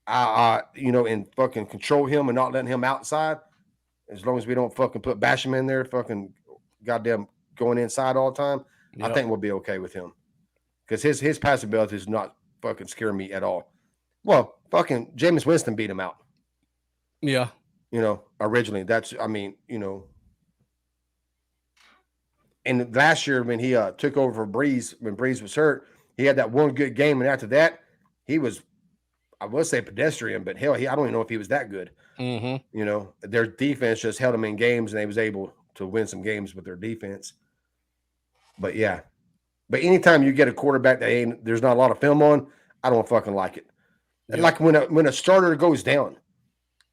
and fucking control him and not letting him outside. As long as we don't fucking put Basham in there, fucking goddamn going inside all the time, I think we'll be okay with him. Because his pass ability is not fucking scaring me at all. Well, fucking Jameis Winston beat him out.
Yeah.
Originally. And last year when he took over for Breeze, when Breeze was hurt, he had that one good game. And after that, he was, I would say pedestrian, but hell, I don't even know if he was that good. Their defense just held them in games and they was able to win some games with their defense. But yeah. But anytime you get a quarterback that there's not a lot of film on, I don't fucking like it. Yeah. Like when a starter goes down,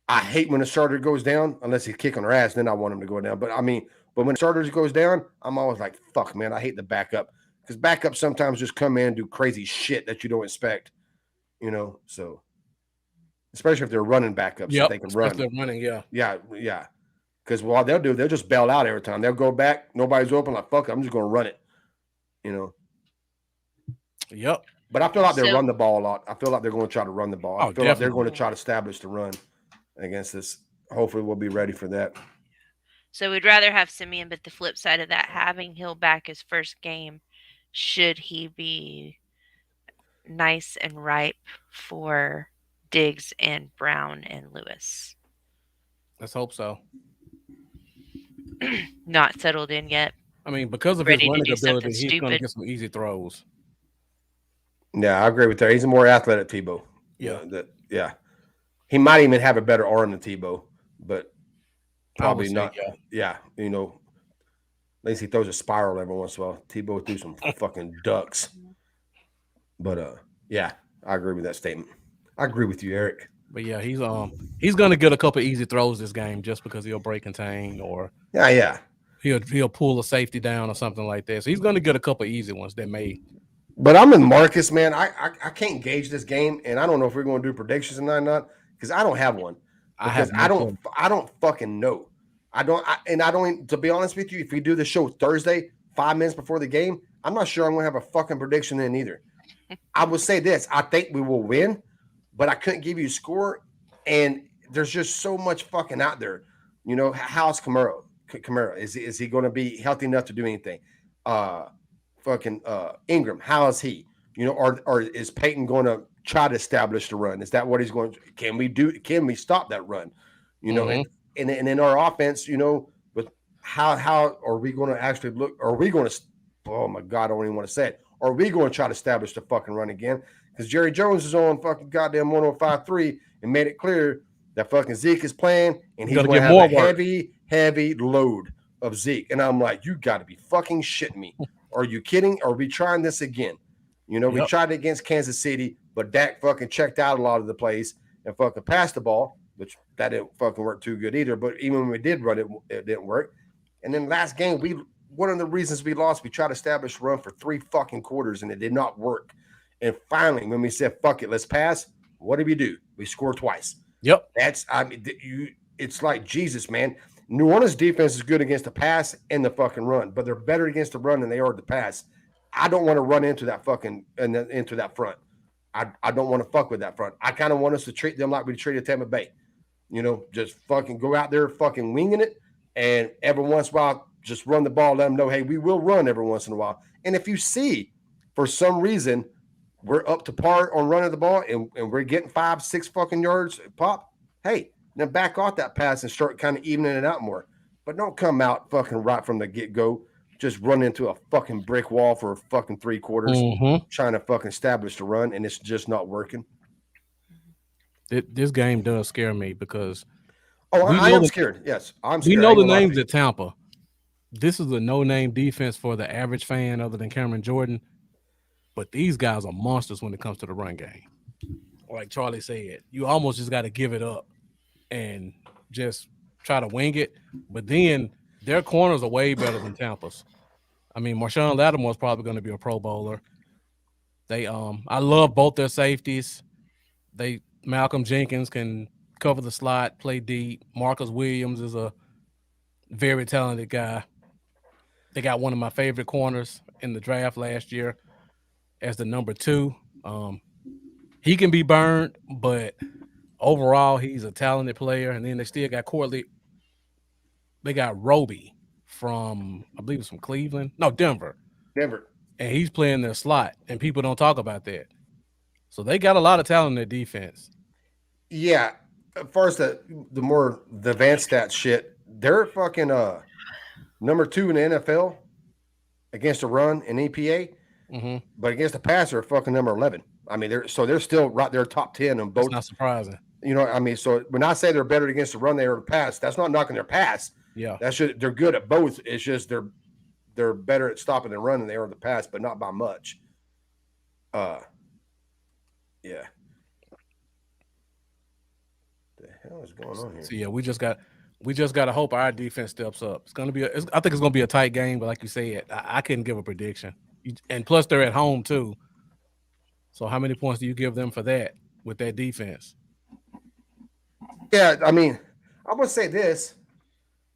I hate when a starter goes down unless he's kicking their ass. Then I want him to go down. But when starters goes down, I'm always like, fuck, man, I hate the backup because backups sometimes just come in and do crazy shit that you don't expect. So especially if they're running backups, so they can run.
If they're running,
yeah. Because what they'll just bail out every time. They'll go back, nobody's open, like fuck it, I'm just going to run it.
Yep.
But I feel like they run the ball a lot. I feel like they're going to try to run the ball. I feel like they're going to try to establish the run against this. Hopefully, we'll be ready for that.
So we'd rather have Simeon, but the flip side of that, having Hill back his first game, should he be nice and ripe for Diggs and Brown and Lewis?
Let's hope so.
Not settled in yet.
I mean, because of his running ability, he's going to get some easy throws.
Yeah, I agree with that. He's a more athletic Tebow.
Yeah.
He might even have a better arm than Tebow, but probably not. Yeah. At least he throws a spiral every once in a while. Tebow threw some fucking ducks. But yeah, I agree with that statement. I agree with you, Eric.
But yeah, he's going to get a couple easy throws this game just because he'll break contain or he'll pull a safety down or something like that. So he's going to get a couple easy ones that may.
But I'm in Marcus, man. I can't gauge this game, and I don't know if we're going to do predictions or not because I don't have one. I don't fucking know. I don't. To be honest with you, if we do the show Thursday, 5 minutes before the game, I'm not sure I'm going to have a fucking prediction in either. I would say this: I think we will win, but I couldn't give you a score, and there's just so much fucking out there. How's Kamara? Is he going to be healthy enough to do anything? Ingram, how is he? Or is Peyton going to try to establish the run? Is that what he's going to? Can we stop that run? And in our offense, with how are we going to actually look? Are we going to? Oh my God, I don't even want to say it. Are we going to try to establish the fucking run again? Because Jerry Jones is on fucking goddamn 105.3 and made it clear that fucking Zeke is playing and he's going to have a heavy load of Zeke. And I'm like, you got to be fucking shitting me. Are you kidding? Are we trying this again? We tried it against Kansas City, but Dak fucking checked out a lot of the plays and fucking passed the ball, which that didn't fucking work too good either. But even when we did run it, it didn't work. And then last game, one of the reasons we lost, we tried to establish run for 3 fucking quarters and it did not work. And finally, when we said, fuck it, let's pass, what did we do? We scored twice.
Yep.
It's like Jesus, man. New Orleans defense is good against the pass and the fucking run, but they're better against the run than they are the pass. I don't want to run into that fucking into that front. I don't want to fuck with that front. I kind of want us to treat them like we treated Tampa Bay. Just fucking go out there fucking winging it, and every once in a while just run the ball. Let them know, hey, we will run every once in a while. And if you see for some reason we're up to par on running the ball and we're getting 5-6 fucking yards pop, hey, then back off that pass and start kind of evening it out more. But don't come out fucking right from the get-go, just run into a fucking brick wall for fucking 3 quarters, trying to fucking establish the run, and it's just not working.
This game does scare me because
I am scared. Yes, I'm scared.
We know the names at Tampa. This is a no-name defense for the average fan other than Cameron Jordan, but these guys are monsters when it comes to the run game. Like Charlie said, you almost just got to give it up and just try to wing it. But then their corners are way better than Tampa's. I mean, Marshawn Lattimore is probably going to be a Pro Bowler. I love both their safeties. Malcolm Jenkins can cover the slot, play deep. Marcus Williams is a very talented guy. They got one of my favorite corners in the draft last year as the number 2. He can be burned, but overall, he's a talented player. And then they still got Corley. They got Roby from, I believe it's from Cleveland. No, Denver.
Denver.
And he's playing their slot, and people don't talk about that. So they got a lot of talent in their defense.
Yeah. As far as the advanced stat shit, they're fucking number 2 in the NFL against the run and EPA, but against the pass, they're fucking number 11. I mean, they're still right there, top 10 on both.
That's not surprising.
You know, I mean, so when I say they're better against the run, they are the pass. That's not knocking their pass.
Yeah,
they're good at both. It's just they're better at stopping the run than they are the pass, but not by much. Yeah. The hell is going on here?
So yeah, we just got to hope our defense steps up. I think it's gonna be a tight game, but like you said, I couldn't give a prediction. And plus, they're at home too. So how many points do you give them for that with that defense?
Yeah, I mean, I'm gonna say this: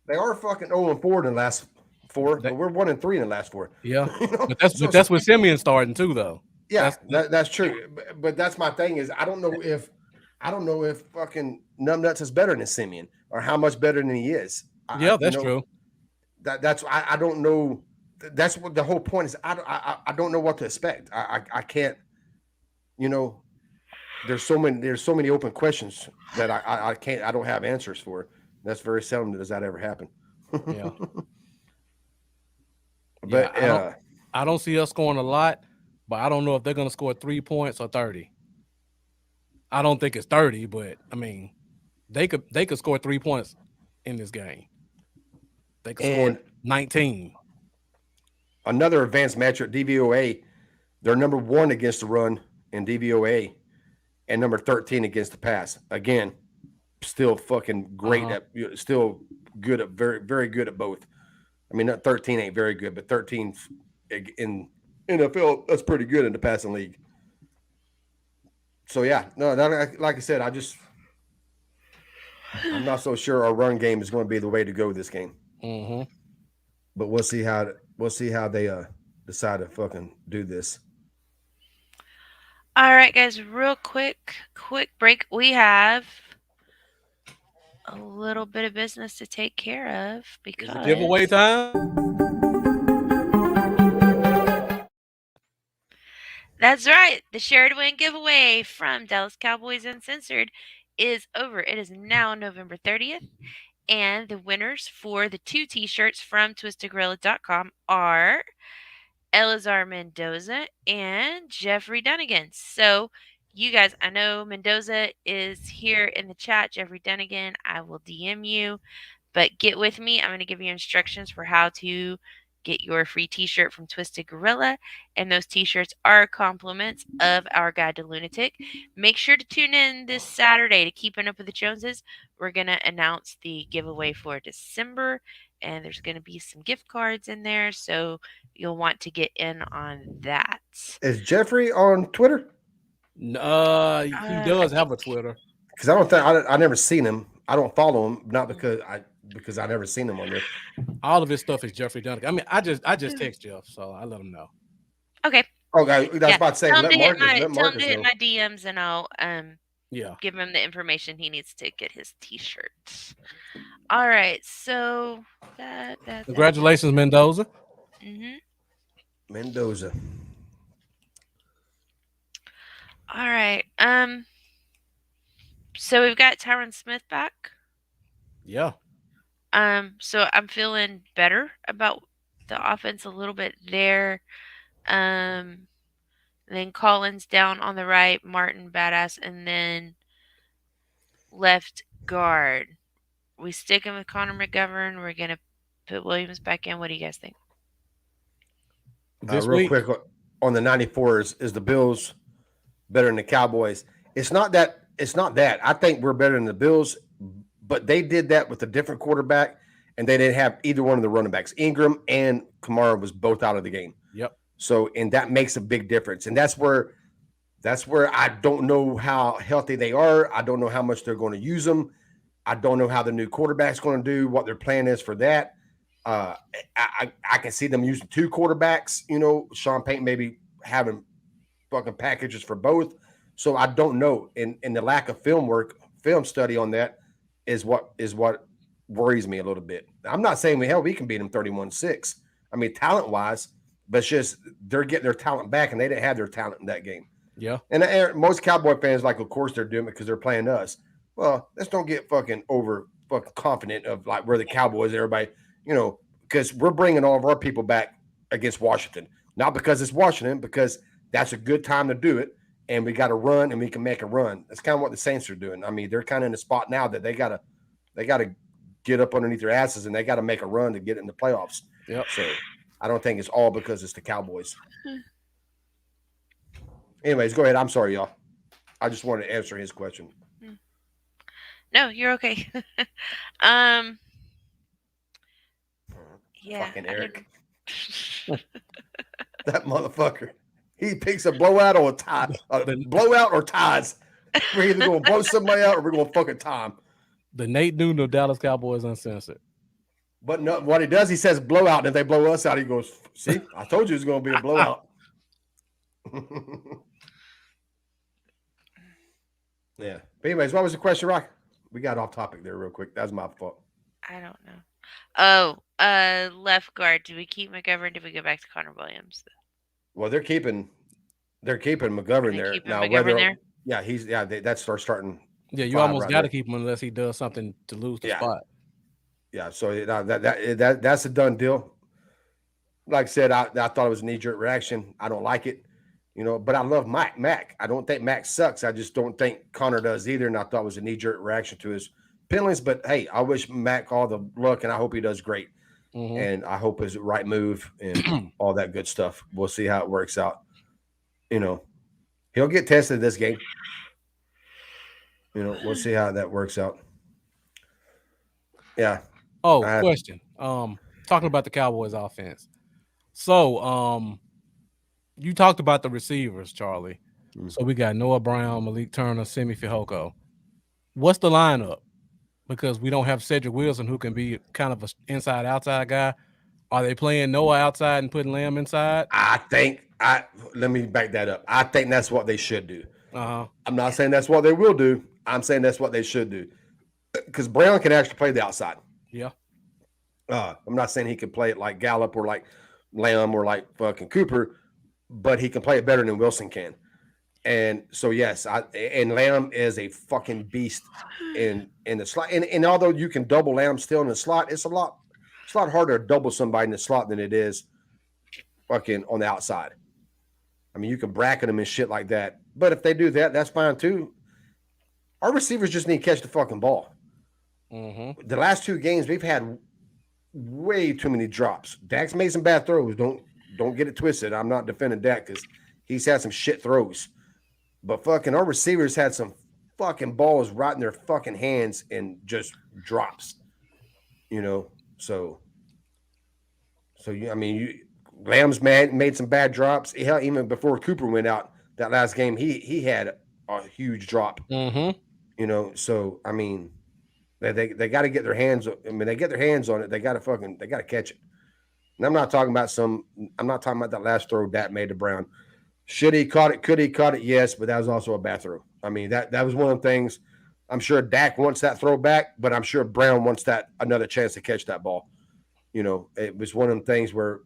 they are fucking 0-4 in the last 4, but we're 1-3 in the last 4.
Yeah,
you know?
but that's with Simeon starting too, though.
Yeah, that's true. But that's my thing is I don't know if fucking Numbnuts is better than Simeon or how much better than he is.
That's true.
That's I don't know. That's what the whole point is. I don't know what to expect. I can't. You know, there's so many open questions that I can't. I don't have answers for. That's very seldom does that ever happen.
Yeah.
But
I don't see us scoring a lot, but I don't know if they're going to score 3 points or 30. I don't think it's 30, but I mean, they could score 3 points in this game. They could score 19.
Another advanced matchup, DVOA, they're number 1 against the run in DVOA and number 13 against the pass. Again, still fucking great still good at very, very good at both. I mean, not 13 ain't very good, but 13 in NFL, that's pretty good in the passing league. So yeah, no, like I said, I'm not so sure our run game is going to be the way to go this game. But we'll see how they decide to fucking do this.
All right, guys, real quick break. We have a little bit of business to take care of because
it's giveaway time.
That's right. The Share to Win giveaway from Dallas Cowboys Uncensored is over. It is now November 30th. And the winners for the 2 t-shirts from twistedgorilla.com are Elazar Mendoza and Jeffrey Dunnigan. So you guys, I know Mendoza is here in the chat. Jeffrey Dunnigan, I will DM you. But get with me. I'm going to give you instructions for how to get your free t-shirt from Twisted Gorilla, and those t-shirts are compliments of our Guide to Lunatic. Make sure to tune in this Saturday to Keeping Up with the Joneses. We're going to announce the giveaway for December, and there's going to be some gift cards in there, so you'll want to get in on that.
Is Jeffrey on Twitter?
He does have a Twitter.
Because I never seen him. I don't follow him, not because I never seen him on there.
All of his stuff is Jeffrey Dunnigan. I mean, I just text Jeff, so I let him know.
Okay.
Okay, that's about to say.
Tell him to hit my DMs, and I'll
give
him the information he needs to get his t-shirt. All right, so
congratulations, Mendoza.
Mendoza.
All right. So we've got Tyron Smith back.
Yeah.
So I'm feeling better about the offense a little bit there. Then Collins down on the right, Martin badass, and then left guard. We sticking with Connor McGovern. We're gonna put Williams back in. What do you guys think?
Real quick on the 94s, is the Bills better than the Cowboys? It's not that. I think we're better than the Bills, but they did that with a different quarterback, and they didn't have either one of the running backs. Ingram and Kamara was both out of the game.
Yep.
So, and that makes a big difference. And that's where I don't know how healthy they are. I don't know how much they're going to use them. I don't know how the new quarterback's going to do, what their plan is for that. I can see them using 2 quarterbacks. You know, Sean Payton maybe having fucking packages for both. So I don't know. And the lack of film work film study on that is what worries me a little bit. I'm not saying we can beat them 31-6. I mean, talent wise, but it's just they're getting their talent back, and they didn't have their talent in that game.
Yeah.
And most Cowboy fans like, of course they're doing it because they're playing us. Well, let's don't get fucking confident of like we're the Cowboys. Everybody, because we're bringing all of our people back against Washington, not because it's Washington, because that's a good time to do it, and we got to run, and we can make a run. That's kind of what the Saints are doing. I mean, they're kind of in a spot now that they gotta get up underneath their asses, and they got to make a run to get in the playoffs.
Yep.
So I don't think it's all because it's the Cowboys. Anyways, go ahead. I'm sorry, y'all. I just wanted to answer his question.
No, you're okay. Yeah.
Fucking Eric. That motherfucker. He picks a blowout or a tie. Blowout or ties. We're either going to blow somebody out or we're going to fucking time.
The Nate Newton of Dallas Cowboys Uncensored.
But no, what he does, he says blowout, and if they blow us out, he goes, see, I told you it was going to be a blowout. Yeah. But anyways, what was the question, Rock? We got off topic there real quick. That was my fault.
I don't know. Oh, left guard. Do we keep McGovern? Do we go back to Connor Williams?
Well, they're keeping McGovern there.
Now, McGovern there?
Yeah, that's our starting.
Yeah, you almost got to keep him unless he does something to lose the spot.
Yeah, so that's a done deal. Like I said, I thought it was a knee-jerk reaction. I don't like it, but I love Mac. I don't think Mac sucks. I just don't think Connor does either, and I thought it was a knee-jerk reaction to his penalties. But, hey, I wish Mac all the luck, and I hope he does great. Mm-hmm. And I hope it's the right move and all that good stuff. We'll see how it works out. He'll get tested this game. We'll see how that works out. Yeah.
Oh, question. Talking about the Cowboys offense. So, you talked about the receivers, Charlie. Mm-hmm. So we got Noah Brown, Malik Turner, Simi Fehoko. What's the lineup? Because we don't have Cedric Wilson, who can be kind of an inside-outside guy. Are they playing Noah outside and putting Lamb inside?
Let me back that up. I think that's what they should do.
Uh-huh.
I'm not saying that's what they will do. I'm saying that's what they should do. Because Brown can actually play the outside.
Yeah.
I'm not saying he can play it like Gallup or like Lamb or like fucking Cooper, but he can play it better than Wilson can. And so, yes, and Lamb is a fucking beast in the slot. And although you can double Lamb still in the slot, it's a lot harder to double somebody in the slot than it is fucking on the outside. I mean, you can bracket them and shit like that. But if they do that, that's fine too. Our receivers just need to catch the fucking ball. Mm-hmm. The last two games, we've had way too many drops. Dak's made some bad throws. Don't get it twisted. I'm not defending Dak because he's had some shit throws. But fucking our receivers had some fucking balls right in their fucking hands and just drops. So I mean, Lamb's made some bad drops. Hell, even before Cooper went out that last game, he had a huge drop.
Mm-hmm.
So I mean, they got to get their hands. I mean, they get their hands on it. They got to catch it. And I'm not talking about that last throw Dak made to Brown. Should he caught it? Could he caught it? Yes, but that was also a bad throw. I mean, that was one of the things. I'm sure Dak wants that throw back, but I'm sure Brown wants another chance to catch that ball. It was one of them things where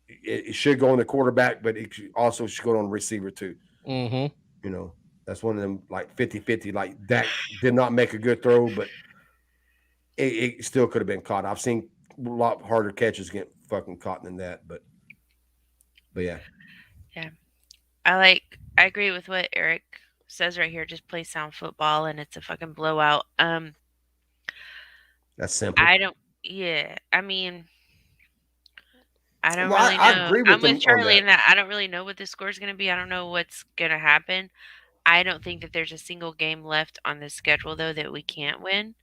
it should go on the quarterback, but it also should go on the receiver too.
Mm-hmm.
That's one of them like 50-50. Like Dak did not make a good throw, but it still could have been caught. I've seen a lot harder catches get fucking caught than that, but yeah.
Yeah. I agree with what Eric says right here. Just play sound football and it's a fucking blowout.
That's simple.
I mean, I don't really know. I agree with I'm with Charlie in that I don't really know what the score is going to be. I don't know what's going to happen. I don't think that there's a single game left on the schedule, though, that we can't win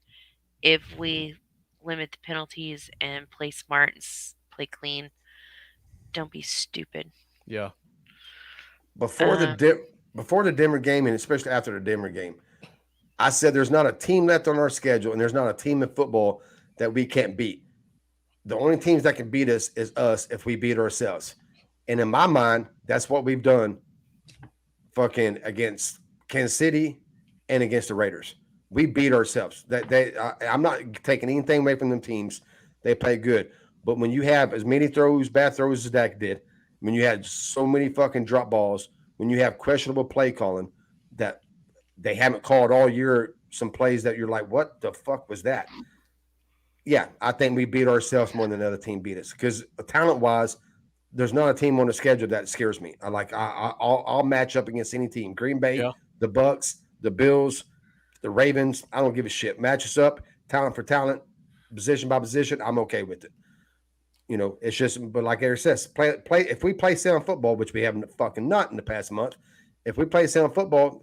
if we limit the penalties and play smart and play clean. Don't be stupid.
Yeah.
Before the Denver game, and especially after the Denver game, I said there's not a team left on our schedule, and there's not a team in football that we can't beat. The only teams that can beat us is us if we beat ourselves. And in my mind, that's what we've done fucking against Kansas City and against the Raiders. We beat ourselves. I'm not taking anything away from them teams. They play good. But when you have as many bad throws as Dak did, when you had so many fucking drop balls, when you have questionable play calling that they haven't called all year, some plays that you're like, what the fuck was that? Yeah, I think we beat ourselves more than another team beat us. Because talent-wise, there's not a team on the schedule that scares me. I'll match up against any team. Green Bay, the Bucks, the Bills, the Ravens. I don't give a shit. Match us up, talent for talent, position by position. I'm okay with it. It's just, but like Eric says, play. If we play sound football, which we haven't fucking not in the past month, if we play sound football,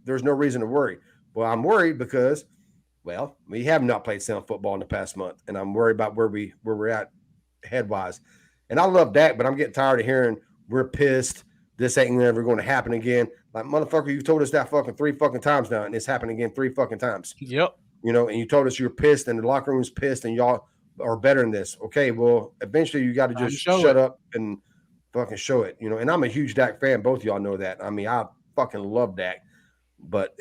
there's no reason to worry. Well, I'm worried because, well, we have not played sound football in the past month, and I'm worried about where we're at head-wise. And I love Dak, but I'm getting tired of hearing we're pissed. This ain't never going to happen again. Like, motherfucker, you've told us that fucking 3 fucking times now, and it's happened again 3 fucking times.
Yep.
And you told us you're pissed, and the locker room's pissed, and y'all are better than this. Okay, well, eventually you got to just shut up and fucking show it. And I'm a huge Dak fan. Both of y'all know that. I mean, I fucking love Dak.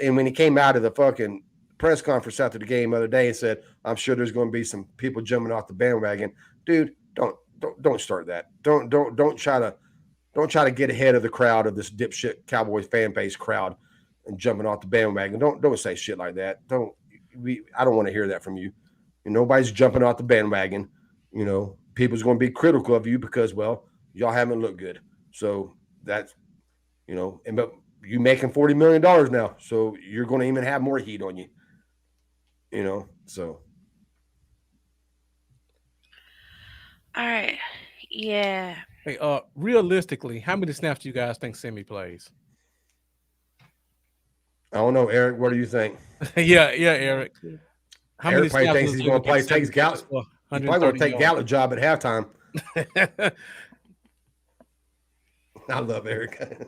And when he came out of the fucking press conference after the game the other day and said, I'm sure there's going to be some people jumping off the bandwagon. Dude, don't start that. Don't try to get ahead of the crowd of this dipshit Cowboys fan base crowd and jumping off the bandwagon. Don't say shit like that. I don't want to hear that from you. Nobody's jumping off the bandwagon. People's going to be critical of you because, well, y'all haven't looked good. So that's, but you making $40 million now, so you're going to even have more heat on you. So.
All right. Yeah.
Hey, realistically, how many snaps do you guys think Semi plays?
I don't know, Eric. What do you think?
yeah, Eric. How
Eric
many
probably thinks he's going to play. Takes Gallup. He's probably going to take Gallup job at halftime. I love Eric.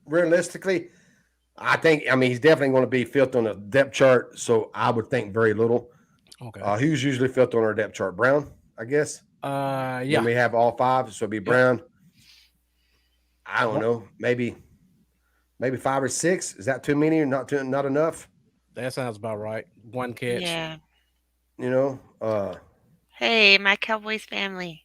Realistically, I think. I mean, he's definitely going to be fifth on the depth chart. So I would think very little.
Okay.
Who's usually fifth on our depth chart? Brown, I guess.
Yeah.
When we have all 5, so it'd be Brown. I don't know. Maybe 5 or 6. Is that too many or not enough?
That sounds about right. One catch.
Yeah.
Hey,
my Cowboys family.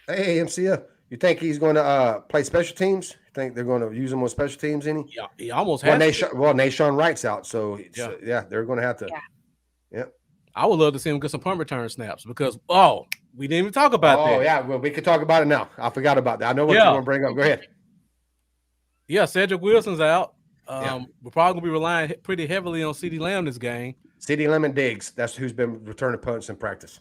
Hey, MCF. You think he's going to play special teams? You think they're going to use him on special teams?
Yeah, he almost has.
Nashawn Wright's out, so they're going to have to.
Yeah.
Yep.
I would love to see him get some punt return snaps because we didn't even talk about that.
Oh yeah, well we could talk about it now. I forgot about that. I know what you're going to bring up. Go ahead.
Yeah, Cedric Wilson's out. We're probably going to be relying pretty heavily on CeeDee Lamb this game.
CeeDee Lamb and Diggs. That's who's been returning punts in practice.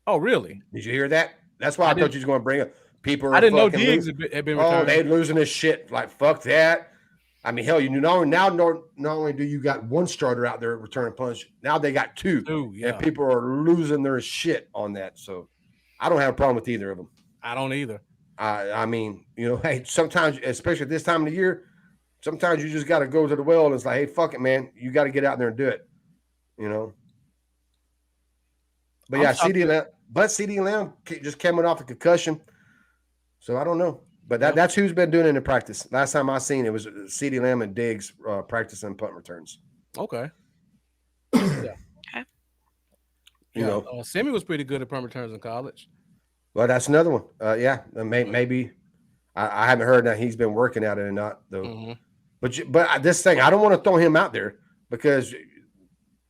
Oh, really?
Did you hear that? That's why I thought you was going to bring up. People are
I didn't know Diggs had been returning.
Oh, they're losing this shit. Like, fuck that. I mean, hell, not only do you got one starter out there returning punch, now they got 2. And people are losing their shit on that. So I don't have a problem with either of them.
I don't either.
I mean, hey, sometimes, especially at this time of the year, sometimes you just got to go to the well and it's like, hey, fuck it, man. You got to get out there and do it, But yeah, CeeDee Lamb just coming off a concussion. So I don't know. But that's who's been doing it in practice. Last time I seen it was CeeDee Lamb and Diggs practicing punt returns.
Okay.
Yeah.
Semi was pretty good at punt returns in college.
Well, that's another one. Maybe I haven't heard that he's been working at it or not though. Mm-hmm. But this thing, I don't want to throw him out there because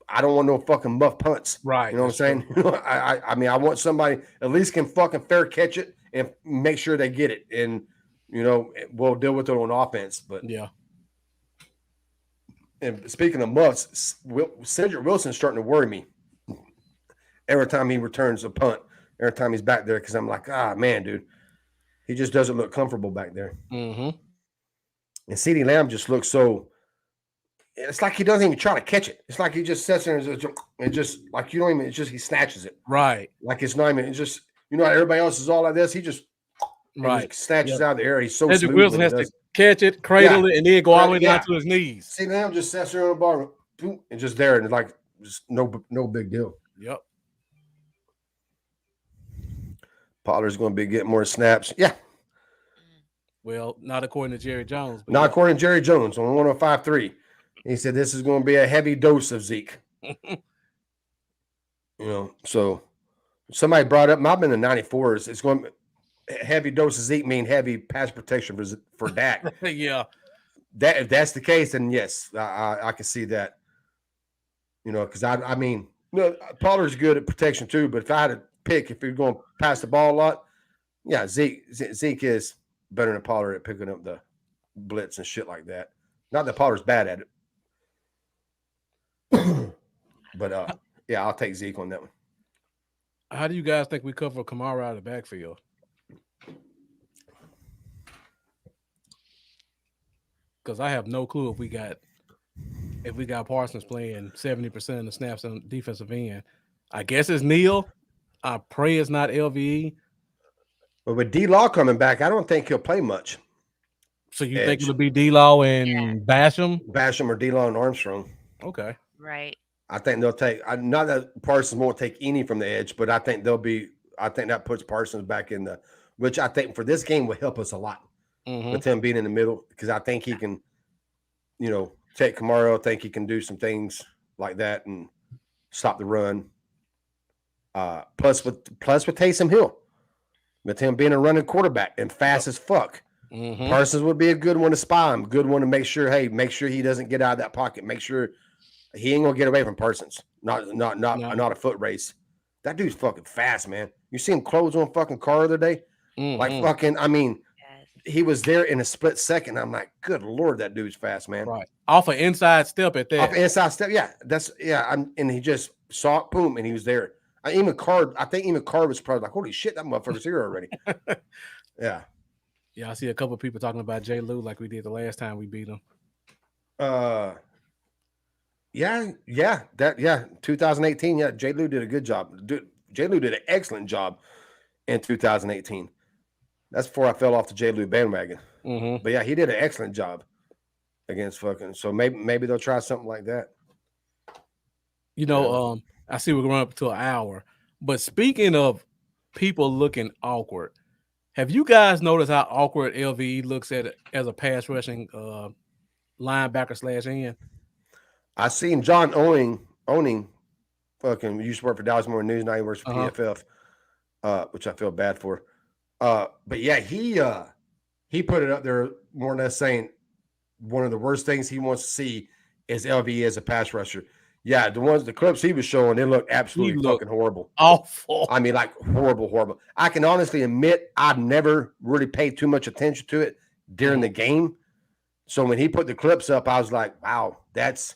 I don't want no fucking muff punts.
Right.
You know what I'm saying? I mean, I want somebody at least can fucking fair catch it and make sure they get it. And, we'll deal with it on offense. But
yeah.
And speaking of muffs, Cedric Wilson's starting to worry me every time he returns a punt, every time he's back there, because I'm like, man, dude, he just doesn't look comfortable back there.
Mm-hmm.
And CeeDee Lamb just looks so. It's like he doesn't even try to catch it. It's like he just sits there and just like you don't even. It's just he snatches it.
Right.
Like it's not even. It's just everybody else is all like this. He just snatches out of the air. He's so.
Cedric Wilson has to catch it, cradle it, and then go all the way down to his knees.
CeeDee Lamb just sits there on the bar and just there, and it's like just no big deal.
Yep.
Pollard's going to be getting more snaps. Yeah.
Well, not according to Jerry Jones.
Not according to Jerry Jones on 105.3. He said this is going to be a heavy dose of Zeke. So somebody brought up, I've been in the 94s. It's going to heavy dose of Zeke mean heavy pass protection for Dak.
Yeah.
If that's the case, then yes, I can see that. Because I mean, Pollard's good at protection too. But if I had to pick, if you're going to pass the ball a lot, yeah, Zeke is better than Pollard at picking up the blitz and shit like that. Not that Pollard's bad at it, but yeah, I'll take Zeke on that one.
How do you guys think we cover Kamara out of the backfield? Because I have no clue if we got Parsons playing 70% of the snaps on defensive end. I guess it's Neal. I pray it's not LVE.
But with D-Law coming back, I don't think he'll play much.
So you think it'll be D-Law and Basham?
Basham or D-Law and Armstrong.
Okay.
Right.
I think they'll take – not that Parsons won't take any from the edge, but I think that puts Parsons back in the – which I think for this game will help us a lot with him being in the middle, because I think he can, take Kamara. I think he can do some things like that and stop the run. Plus with Taysom Hill, with him being a running quarterback and fast as fuck, Parsons would be a good one to spy him, good one to make sure he doesn't get out of that pocket. Make sure he ain't gonna get away from Parsons. Not a foot race. That dude's fucking fast, man. You see him close on fucking car the other day, like fucking. I mean, he was there in a split second. I'm like, good Lord, that dude's fast, man.
Right. Off an inside step at that.
Off an inside step. Yeah. And he just saw it, boom, and he was there. I think even Carr was probably like, holy shit, that motherfucker's here already. Yeah.
Yeah, I see a couple of people talking about J. Lou like we did the last time we beat him.
2018. Yeah, J. Lou did a good job. J. Lou did an excellent job in 2018. That's before I fell off the J. Lou bandwagon. But yeah, he did an excellent job against fucking. So maybe they'll try something like that.
I see we're going up to an hour. But speaking of people looking awkward, have you guys noticed how awkward LVE looks at it as a pass rushing linebacker / end?
I seen John owning fucking used to work for Dallas Morning News, now he works for PFF, which I feel bad for. But yeah, he put it up there more or less saying one of the worst things he wants to see is LVE as a pass rusher. Yeah, the clips he was showing, they look absolutely fucking horrible.
Awful.
I mean, like horrible. I can honestly admit I've never really paid too much attention to it during the game. So when he put the clips up, I was like, wow, that's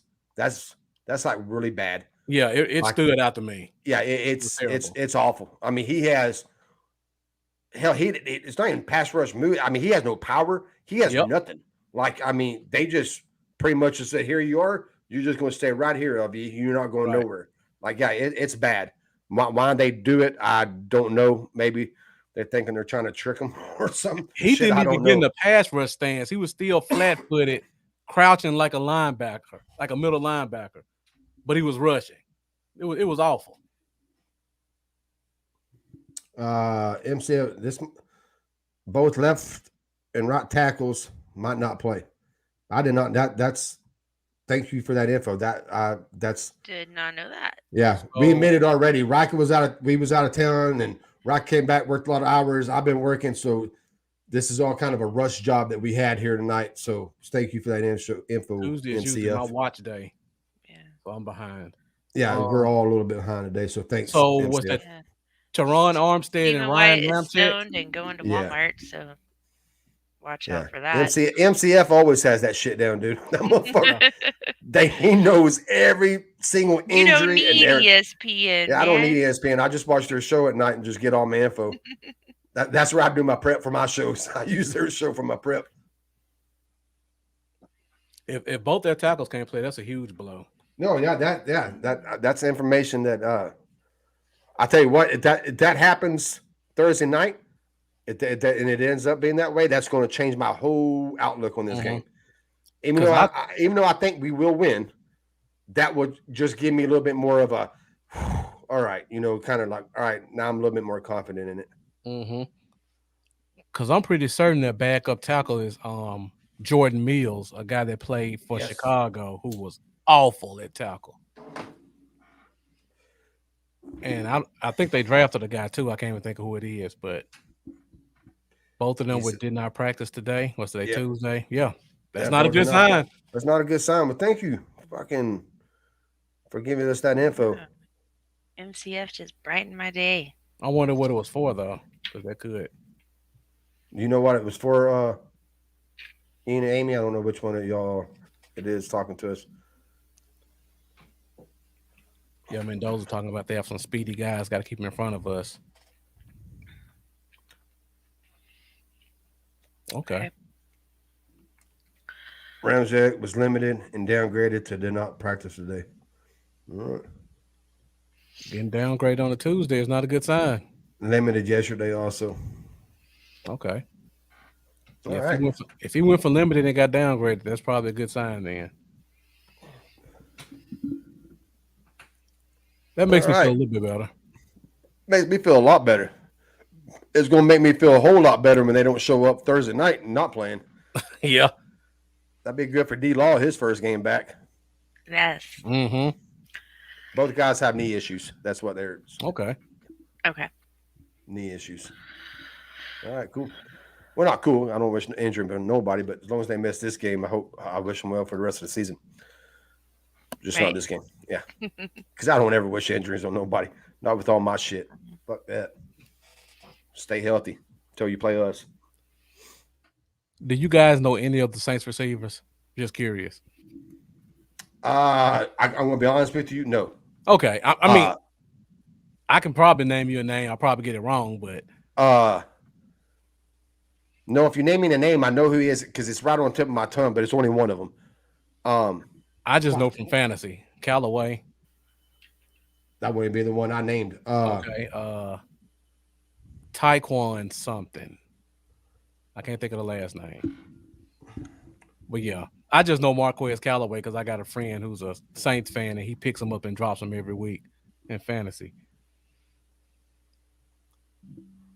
like really bad.
Yeah, it like, stood out to me.
Yeah, it's awful. I mean, he has it's not even pass rush move. I mean, he has no power. He has nothing. Like, I mean, they just pretty much just said, here you are. You're just going to stay right here, LV. You're not going nowhere. Like, yeah, it's bad. Why they do it, I don't know. Maybe they're thinking they're trying to trick him or something.
He didn't even get in the pass rush stance. He was still flat-footed, crouching like a linebacker, like a middle linebacker. But he was rushing. It was awful.
MCF, both left and right tackles might not play. I did not. Thank you for that info. That's
did not know that.
Yeah, we admitted already. Rika was out of town, and Rika came back, worked a lot of hours. I've been working, so this is all kind of a rush job that we had here tonight. So thank you for that info.
Tuesday is usually my watch day.
Yeah,
so I'm behind.
Yeah, we're all a little bit behind today. So thanks.
So what's that? Teron Armstead and Ryan
Ramchick and going to Walmart. So watch out for that.
MCF always has that shit down, dude. That motherfucker. He knows every single injury.
You don't need ESPN.
Yeah, I don't need ESPN. I just watch their show at night and just get all my info. That's where I do my prep for my shows. I use their show for my prep.
If both their tackles can't play, that's a huge blow.
No, that's information that I tell you what, if that happens Thursday night, and it ends up being that way, that's going to change my whole outlook on this game. Even though I think we will win, that would just give me a little bit more of a, all right, kind of like, all right, now I'm a little bit more confident in it.
Because I'm pretty certain that backup tackle is Jordan Mills, a guy that played for
Yes.
Chicago, who was awful at tackle. And I think they drafted a guy too. I can't even think of who it is, but both of them did not practice today. What's today?
Yeah.
Tuesday? Yeah. That's
Yeah,
not a
both
good
are not-
sign.
That's not a good sign, but thank you fucking for giving us that info.
MCF just brightened my day.
I wonder what it was for though, because that could.
You know what it was for, Ian and Amy? I don't know which one of y'all it is talking to us.
Yeah, Mendoza talking about they have some speedy guys, got to keep them in front of us. Okay.
Ramsey was limited and downgraded to did not practice today. All right.
Getting downgraded on a Tuesday is not a good sign.
Limited yesterday also.
Okay.
All
Yeah,
right.
if he went for limited and got downgraded, that's probably a good sign then. That makes me feel a little bit better.
Makes me feel a lot better. It's going to make me feel a whole lot better when they don't show up Thursday night and not playing.
Yeah.
That'd be good for D-Law, his first game back.
Yes.
Mm-hmm.
Both guys have knee issues. That's what they're.
Okay.
Okay.
Knee issues. All right, cool. Well, not cool. I don't wish injury to nobody, but as long as they miss this game, I wish them well for the rest of the season. Just not this game. Yeah. Because I don't ever wish injuries on nobody. Not with all my shit. Fuck that. Stay healthy until you play us.
Do you guys know any of the Saints receivers? Just curious.
I'm going to be honest with you. No.
Okay. I mean, I can probably name you a name. I'll probably get it wrong, but.
No, if you name me the name, I know who he is because it's right on the tip of my tongue, but it's only one of them.
I just know from fantasy. Callaway.
That wouldn't be the one I named.
Okay. Taekwon something. I can't think of the last name. But yeah, I just know Marquez Callaway because I got a friend who's a Saints fan and he picks them up and drops them every week in fantasy.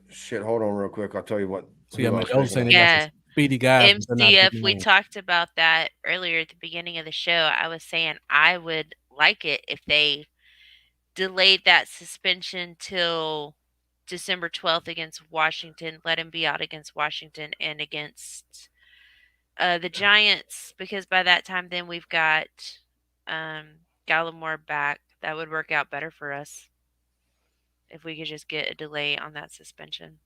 Shit, hold on real quick. I'll tell you what.
So yeah, man, those saying
Yeah.
speedy guys.
MCF, we talked about that earlier at the beginning of the show. I was saying I would like it if they delayed that suspension till December 12th against Washington, let him be out against Washington and against the Giants, because by that time then we've got Gallimore back. That would work out better for us if we could just get a delay on that suspension.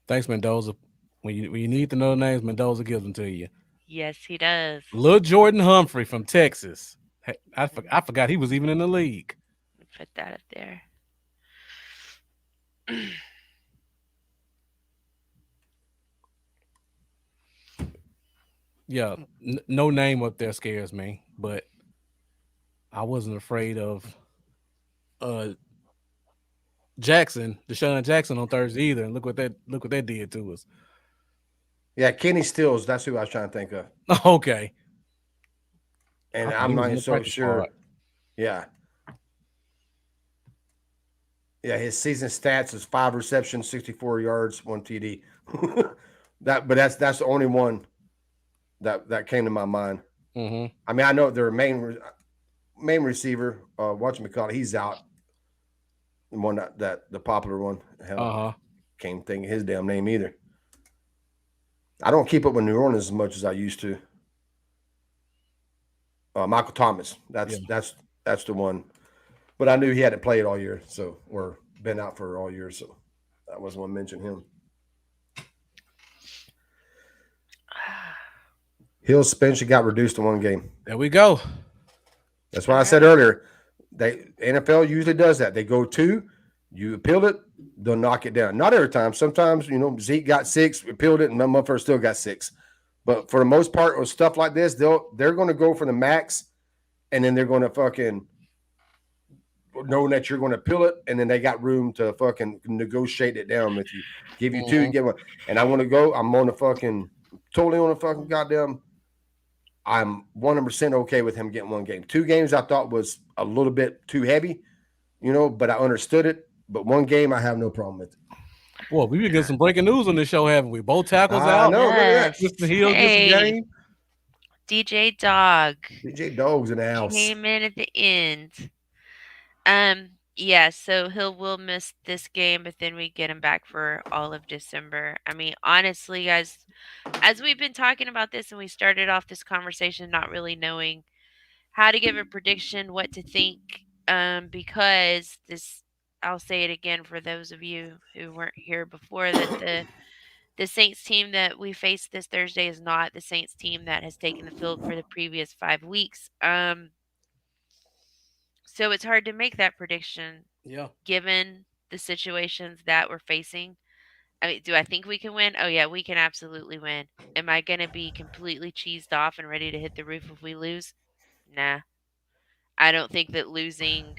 Thanks, Mendoza. When you need to know names, Mendoza gives them to you.
Yes, he does.
Lil Jordan Humphrey from Texas. Hey, I forgot he was even in the league.
Put that up there.
Yeah, no name up there scares me, but I wasn't afraid of Deshaun Jackson on Thursday either. And look what that did to us.
Yeah, Kenny Stills. That's who I was trying to think of.
Okay.
And I'm not so sure. Yeah. Yeah, his season stats is 5 receptions, 64 yards, 1 TD. But that's the only one that came to my mind.
Mm-hmm.
I mean, I know their main receiver, McCarthy, he's out. The one that the popular one. Hell, can't think of his damn name either. I don't keep up with New Orleans as much as I used to. Michael Thomas. That's the one. But I knew he hadn't played all year, or been out for all year, so that wasn't one to mention him. Hill's suspension got reduced to 1 game.
There we go.
That's why I said earlier, NFL usually does that. They go 2, you appeal it, they'll knock it down. Not every time. Sometimes, Zeke got 6, appealed it, and my motherfucker still got 6. But for the most part, with stuff like this, they're going to go for the max, and then they're going to fucking know that you're going to appeal it, and then they got room to fucking negotiate it down with you. Give you 2, get 1. And I want to go. I'm on the fucking totally on the fucking goddamn. I'm 100% okay with him getting 1 game. 2 games I thought was a little bit too heavy, but I understood it. But 1 game I have no problem with it.
Boy, we been getting some breaking news on this show, haven't we? Both tackles
I
out.
know. Look at that.
Yes.
Mr. Hill gets the
Hey,
game.
DJ Dog
DJ Dogs in the house.
came in at the end. Yeah, so Hill will miss this game, but then we get him back for all of December. I mean, honestly, guys, as we've been talking about this and we started off this conversation not really knowing how to give a prediction, what to think, because this, I'll say it again for those of you who weren't here before, that the Saints team that we face this Thursday is not the Saints team that has taken the field for the previous 5 weeks. So it's hard to make that prediction
Yeah.
given the situations that we're facing. I mean, do I think we can win? Oh yeah, we can absolutely win. Am I going to be completely cheesed off and ready to hit the roof if we lose? Nah. I don't think that losing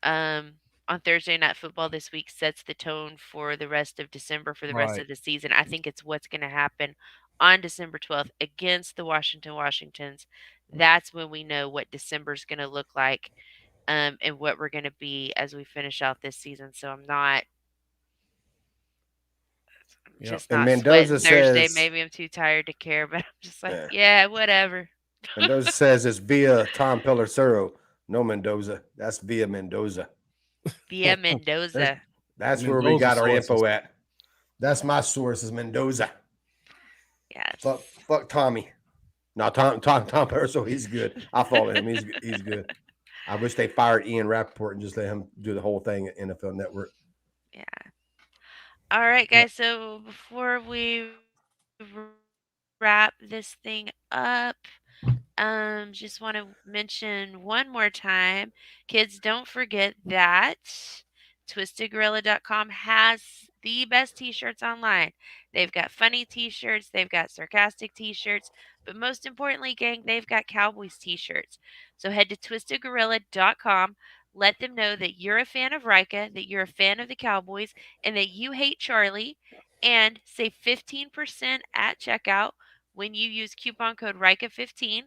um, on Thursday Night Football this week sets the tone for the rest of December, for the rest
Right.
of the season. I think it's what's going to happen on December 12th against the Washingtons. That's when we know what December's going to look like, and what we're going to be as we finish out this season. So I'm
Yep.
just
And
not
Mendoza
sweating Thursday.
says,
Maybe I'm too tired to care, but I'm just like,
Yeah.
yeah, whatever.
Mendoza says it's via Tom Pelissero. No Mendoza. That's via Mendoza.
Via Mendoza.
That's where we
Mendoza
got our info
sources.
at. That's my source is Mendoza.
Yes.
Fuck Tommy. No, Tom Pelissero, he's good. I follow him. He's good. I wish they fired Ian Rappaport and just let him do the whole thing at NFL Network.
Yeah. All right,
Yep.
guys. So before we wrap this thing up, just want to mention one more time, kids, don't forget that twistedgorilla.com has the best t-shirts online. They've got funny t-shirts, they've got sarcastic t-shirts, but most importantly, gang, they've got Cowboys t-shirts. So head to twistedgorilla.com, let them know that you're a fan of Rika, that you're a fan of the Cowboys, and that you hate Charley, and save 15% at checkout when you use coupon code RIKA15.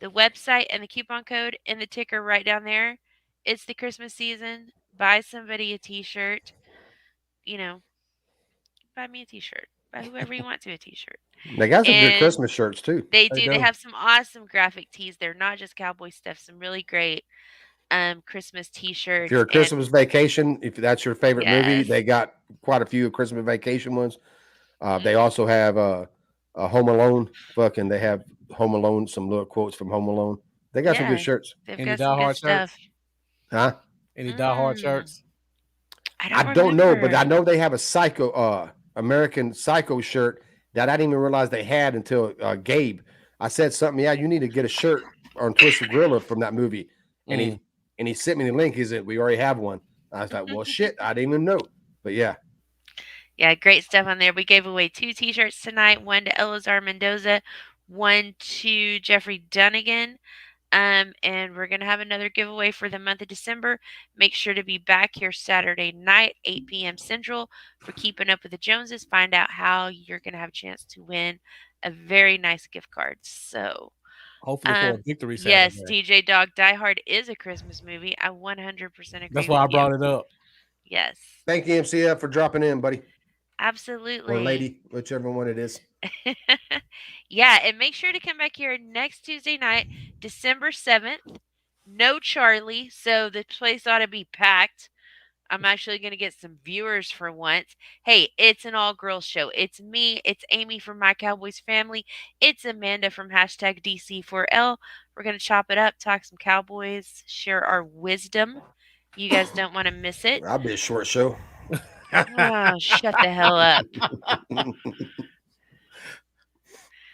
The website and the coupon code and the ticker right down there. It's the Christmas season. Buy somebody a t-shirt. You know, buy me a t-shirt. Buy whoever you want to a t-shirt.
They got some good
And
Christmas shirts too.
they
They
do. They
do.
have some awesome graphic tees. They're not just cowboy stuff. Some really great Christmas
If you're
t-shirts.
a Christmas
And
vacation, if that's your favorite movie,
yes.
they got quite a few Christmas vacation ones. They
Mhm.
also have a Home Alone. Fucking, they have Home Alone. Some little quotes from Home Alone. They got some good
Yeah,
shirts,
they've
Any
got some good
diehard
stuff.
shirts?
huh?
Any diehard shirts?
I
I
don't
don't know, but I
remember.
know they have a American Psycho shirt that I didn't even realize they had until Gabe. I said something. Yeah, you need to get a shirt on Twisted Gorilla from that movie, and
Mm.
he sent me the link. He said we already have one. I was like, well, shit, I didn't even know. But yeah,
Yeah, great stuff on there. We gave away 2 t-shirts tonight, one to Elazar Mendoza, one to Jeffrey Dunnigan. And we're going to have another giveaway for the month of December. Make sure to be back here Saturday night, 8 p.m. Central, for Keeping Up with the Joneses. Find out how you're going to have a chance to win a very nice gift card. So,
Hopefully for a victory
yes,
Saturday.
DJ Dog, Die Hard is a Christmas movie. I 100% agree
That's
with
why I
you.
brought it up.
Yes,
thank you, MCF, for dropping in, buddy
absolutely.
or lady, whichever one it is.
Yeah, and make sure to come back here next Tuesday night, December 7th. No Charley, so the place ought to be packed. I'm actually going to get some viewers for once. Hey, it's an all girls show. It's me, it's Amy from My Cowboys Family, it's Amanda from hashtag DC4L. We're going to chop it up, talk some Cowboys, share our wisdom. You guys don't want to miss it.
I'll be a short show.
Oh, shut the hell up.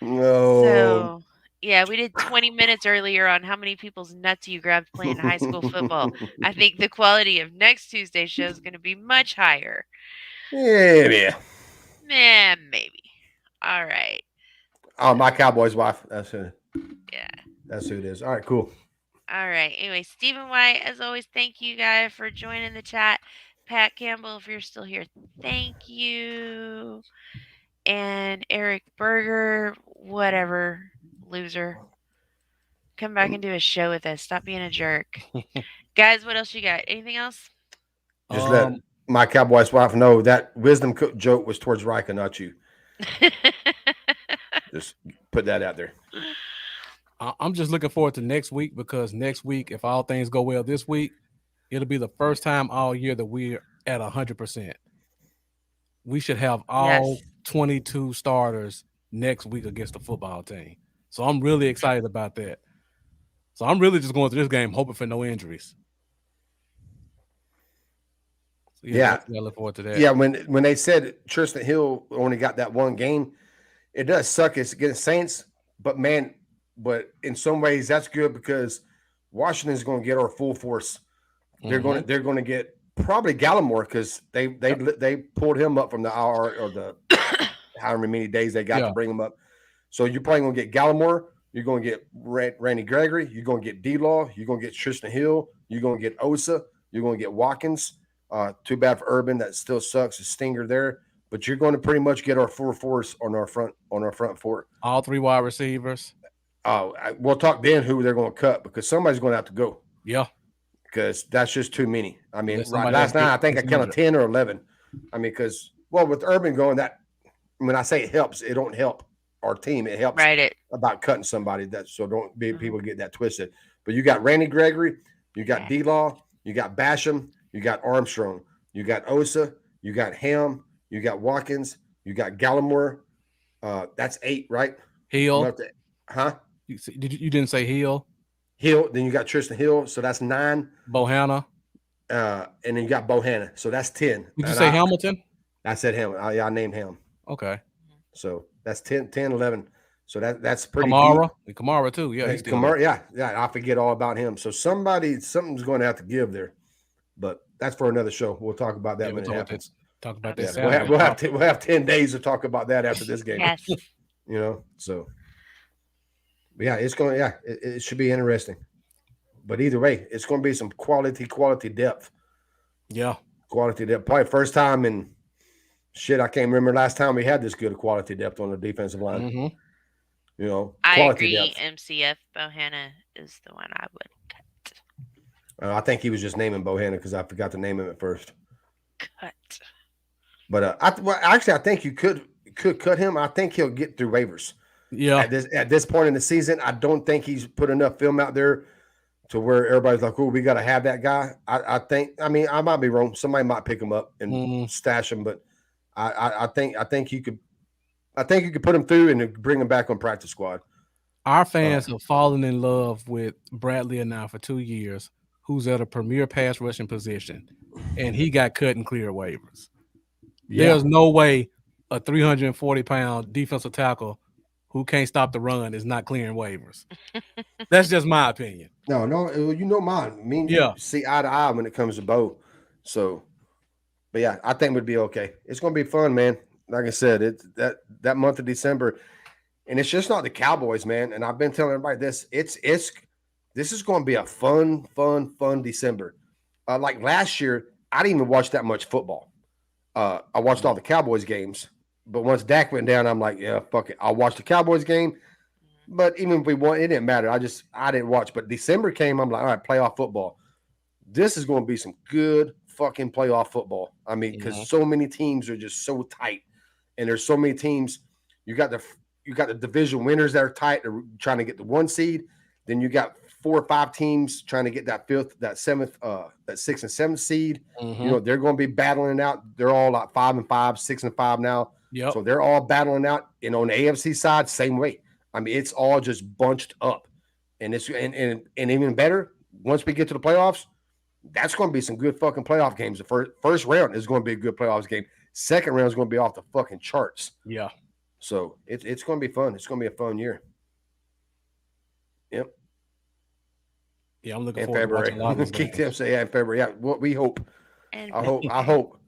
No.
So, yeah, we did 20 minutes earlier on how many people's nuts you grabbed playing high school football. I think the quality of next Tuesday's show is going to be much higher.
Yeah.
Maybe. All right.
Oh, my Cowboys wife. That's who.
Yeah.
That's who it is. All right, cool.
All right. Anyway, Stephen White, as always, thank you guys for joining the chat. Pat Campbell, if you're still here, thank you. And Eric Berger, whatever, loser. Come back and do a show with us. Stop being a jerk. Guys, what else you got? Anything else?
Just let my Cowboys wife know that wisdom cook joke was towards Rika, not you. Just put that out there.
I'm just looking forward to next week, because next week, if all things go well this week, it'll be the first time all year that we're at 100%. We should have all
Yes.
22 starters next week against the football team. So I'm really excited about that. So I'm really just going through this game hoping for no injuries. So
Yeah.
I look forward to that.
Yeah, when they said Tristan Hill only got that one game, it does suck. It's against Saints, but man, but in some ways that's good because Washington's going to get our full force. They're going to get probably Gallimore because they pulled him up from the IR or the however many days they got to bring him up. So you're probably going to get Gallimore. You're going to get Randy Gregory. You're going to get D-Law. You're going to get Tristan Hill. You're going to get Osa. You're going to get Watkins. Too bad for Urban. That still sucks. A stinger there. But you're going to pretty much get our full force on our front four.
All 3 wide receivers.
We'll talk then who they're going to cut because somebody's going to have to go.
Yeah.
Because that's just too many. I mean, last night I think I counted 10 or 11. I mean, because with Urban going, that when I say it helps, it don't help our team. It helps about cutting somebody. That so don't be people get that twisted. But you got Randy Gregory, you got D-Law, you got Basham, you got Armstrong, you got Osa, you got Ham, you got Watkins, you got Gallimore. That's 8, right?
Hill.
Huh?
You didn't say Hill?
Hill. Then you got Tristan Hill, so that's 9.
Bohanna.
And then you got Bohanna, so that's 10.
Did you say Hamilton?
I said Ham. I named him.
Okay.
So that's 10, 11. So that's pretty
Kamara. Deep. Kamara too. Yeah, he's
Kamara. Yeah. I forget all about him. So something's going to have to give there. But that's for another show. We'll talk about that when it happens.
Talk about that.
Yeah, we'll have 10 days to talk about that after this game.
Yes.
So yeah, it's going. Yeah, it should be interesting. But either way, it's going to be some quality depth.
Yeah,
quality depth. Probably first time in shit. I can't remember last time we had this good quality depth on the defensive line.
I agree. Depth. MCF Bohanna is the one I would cut.
I think he was just naming Bohanna because I forgot to name him at first.
Cut.
But actually, I think you could cut him. I think he'll get through waivers.
Yeah.
At this point in the season, I don't think he's put enough film out there to where everybody's like, "Oh, we got to have that guy." I think. I mean, I might be wrong. Somebody might pick him up and stash him, but I think you could. I think you could put him through and bring him back on practice squad.
Our fans have fallen in love with Bradley now for 2 years, who's at a premier pass rushing position, and he got cut and cleared waivers. Yeah. There's no way a 340-pound defensive tackle who can't stop the run is not clearing waivers. That's just my opinion.
No, mine. Me and you see eye to eye when it comes to Bo. So, but yeah, I think it would be okay. It's going to be fun, man. Like I said, it's that month of December, and it's just not the Cowboys, man. And I've been telling everybody this. This is going to be a fun December. Like last year, I didn't even watch that much football. I watched all the Cowboys games. But once Dak went down, I'm like, yeah, fuck it. I'll watch the Cowboys game. But even if we won, it didn't matter. I didn't watch. But December came, I'm like, all right, playoff football. This is going to be some good fucking playoff football. I mean, because so many teams are just so tight. And there's so many teams. You got the division winners that are tight. They're trying to get the 1 seed. Then you got 4 or 5 teams trying to get that 5th, that 7th, that 6th and 7th seed. They're going to be battling it out. They're all like 5 and 5, 6 and 5 now.
Yep.
So they're all battling out. And on the AFC side, same way. I mean, it's all just bunched up. And it's and even better, once we get to the playoffs, that's going to be some good fucking playoff games. The first round is going to be a good playoffs game. Second round is going to be off the fucking charts.
Yeah.
So it's going to be fun. It's going to be a fun year. Yep.
Yeah, I'm looking forward to watching
Keep them say in February. Yeah, what we hope. I hope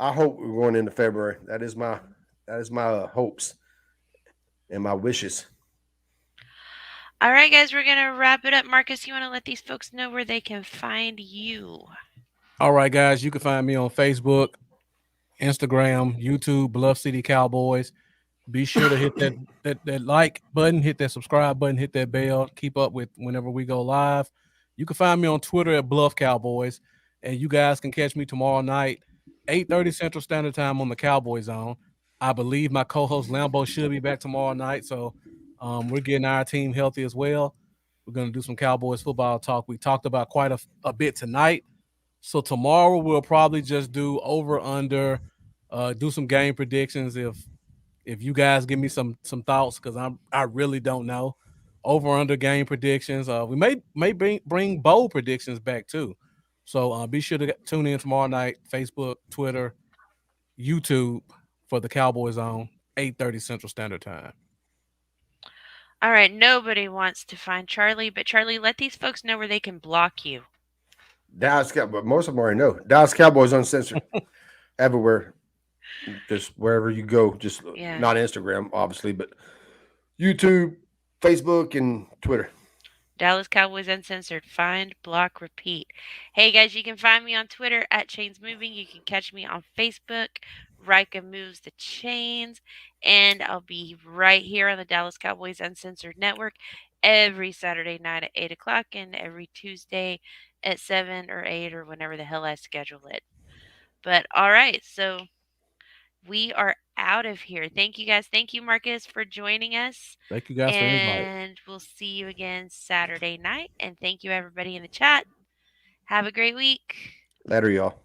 we're going into February. That is my hopes and my wishes.
All right, guys, we're going to wrap it up. Marcus, you want to let these folks know where they can find you?
All right, guys, you can find me on Facebook, Instagram, YouTube, Bluff City Cowboys. Be sure to hit that like button, hit that subscribe button, hit that bell. Keep up with whenever we go live. You can find me on Twitter at Bluff Cowboys, and you guys can catch me tomorrow night 8:30 Central Standard Time on the Cowboy Zone. I believe my co-host Lambo should be back tomorrow night, so we're getting our team healthy as well. We're going to do some Cowboys football talk. We talked about quite a bit tonight. So tomorrow we'll probably just do over under, do some game predictions. If you guys give me some thoughts, because I really don't know. Over under game predictions. We may bring bowl predictions back too. So be sure to tune in tomorrow night. Facebook, Twitter, YouTube for the Cowboys on 8:30 Central Standard Time.
All right, nobody wants to find Charley, but Charley, let these folks know where they can block you.
Dallas Cowboys, but most of them already know. Dallas Cowboys Uncensored everywhere, just wherever you go. Just not Instagram, obviously, but YouTube, Facebook, and Twitter.
Dallas Cowboys Uncensored. Find, block, repeat. Hey guys, you can find me on Twitter at Chains Moving. You can catch me on Facebook, Rika Moves the Chains, and I'll be right here on the Dallas Cowboys Uncensored Network every Saturday night at 8 o'clock and every Tuesday at 7 or 8 or whenever the hell I schedule it. But all right, so we are out of here. Thank you guys. Thank you, Marcus, for joining us.
Thank you guys for inviting.
And we'll see you again Saturday night. And thank you, everybody in the chat. Have a great week.
Later, y'all.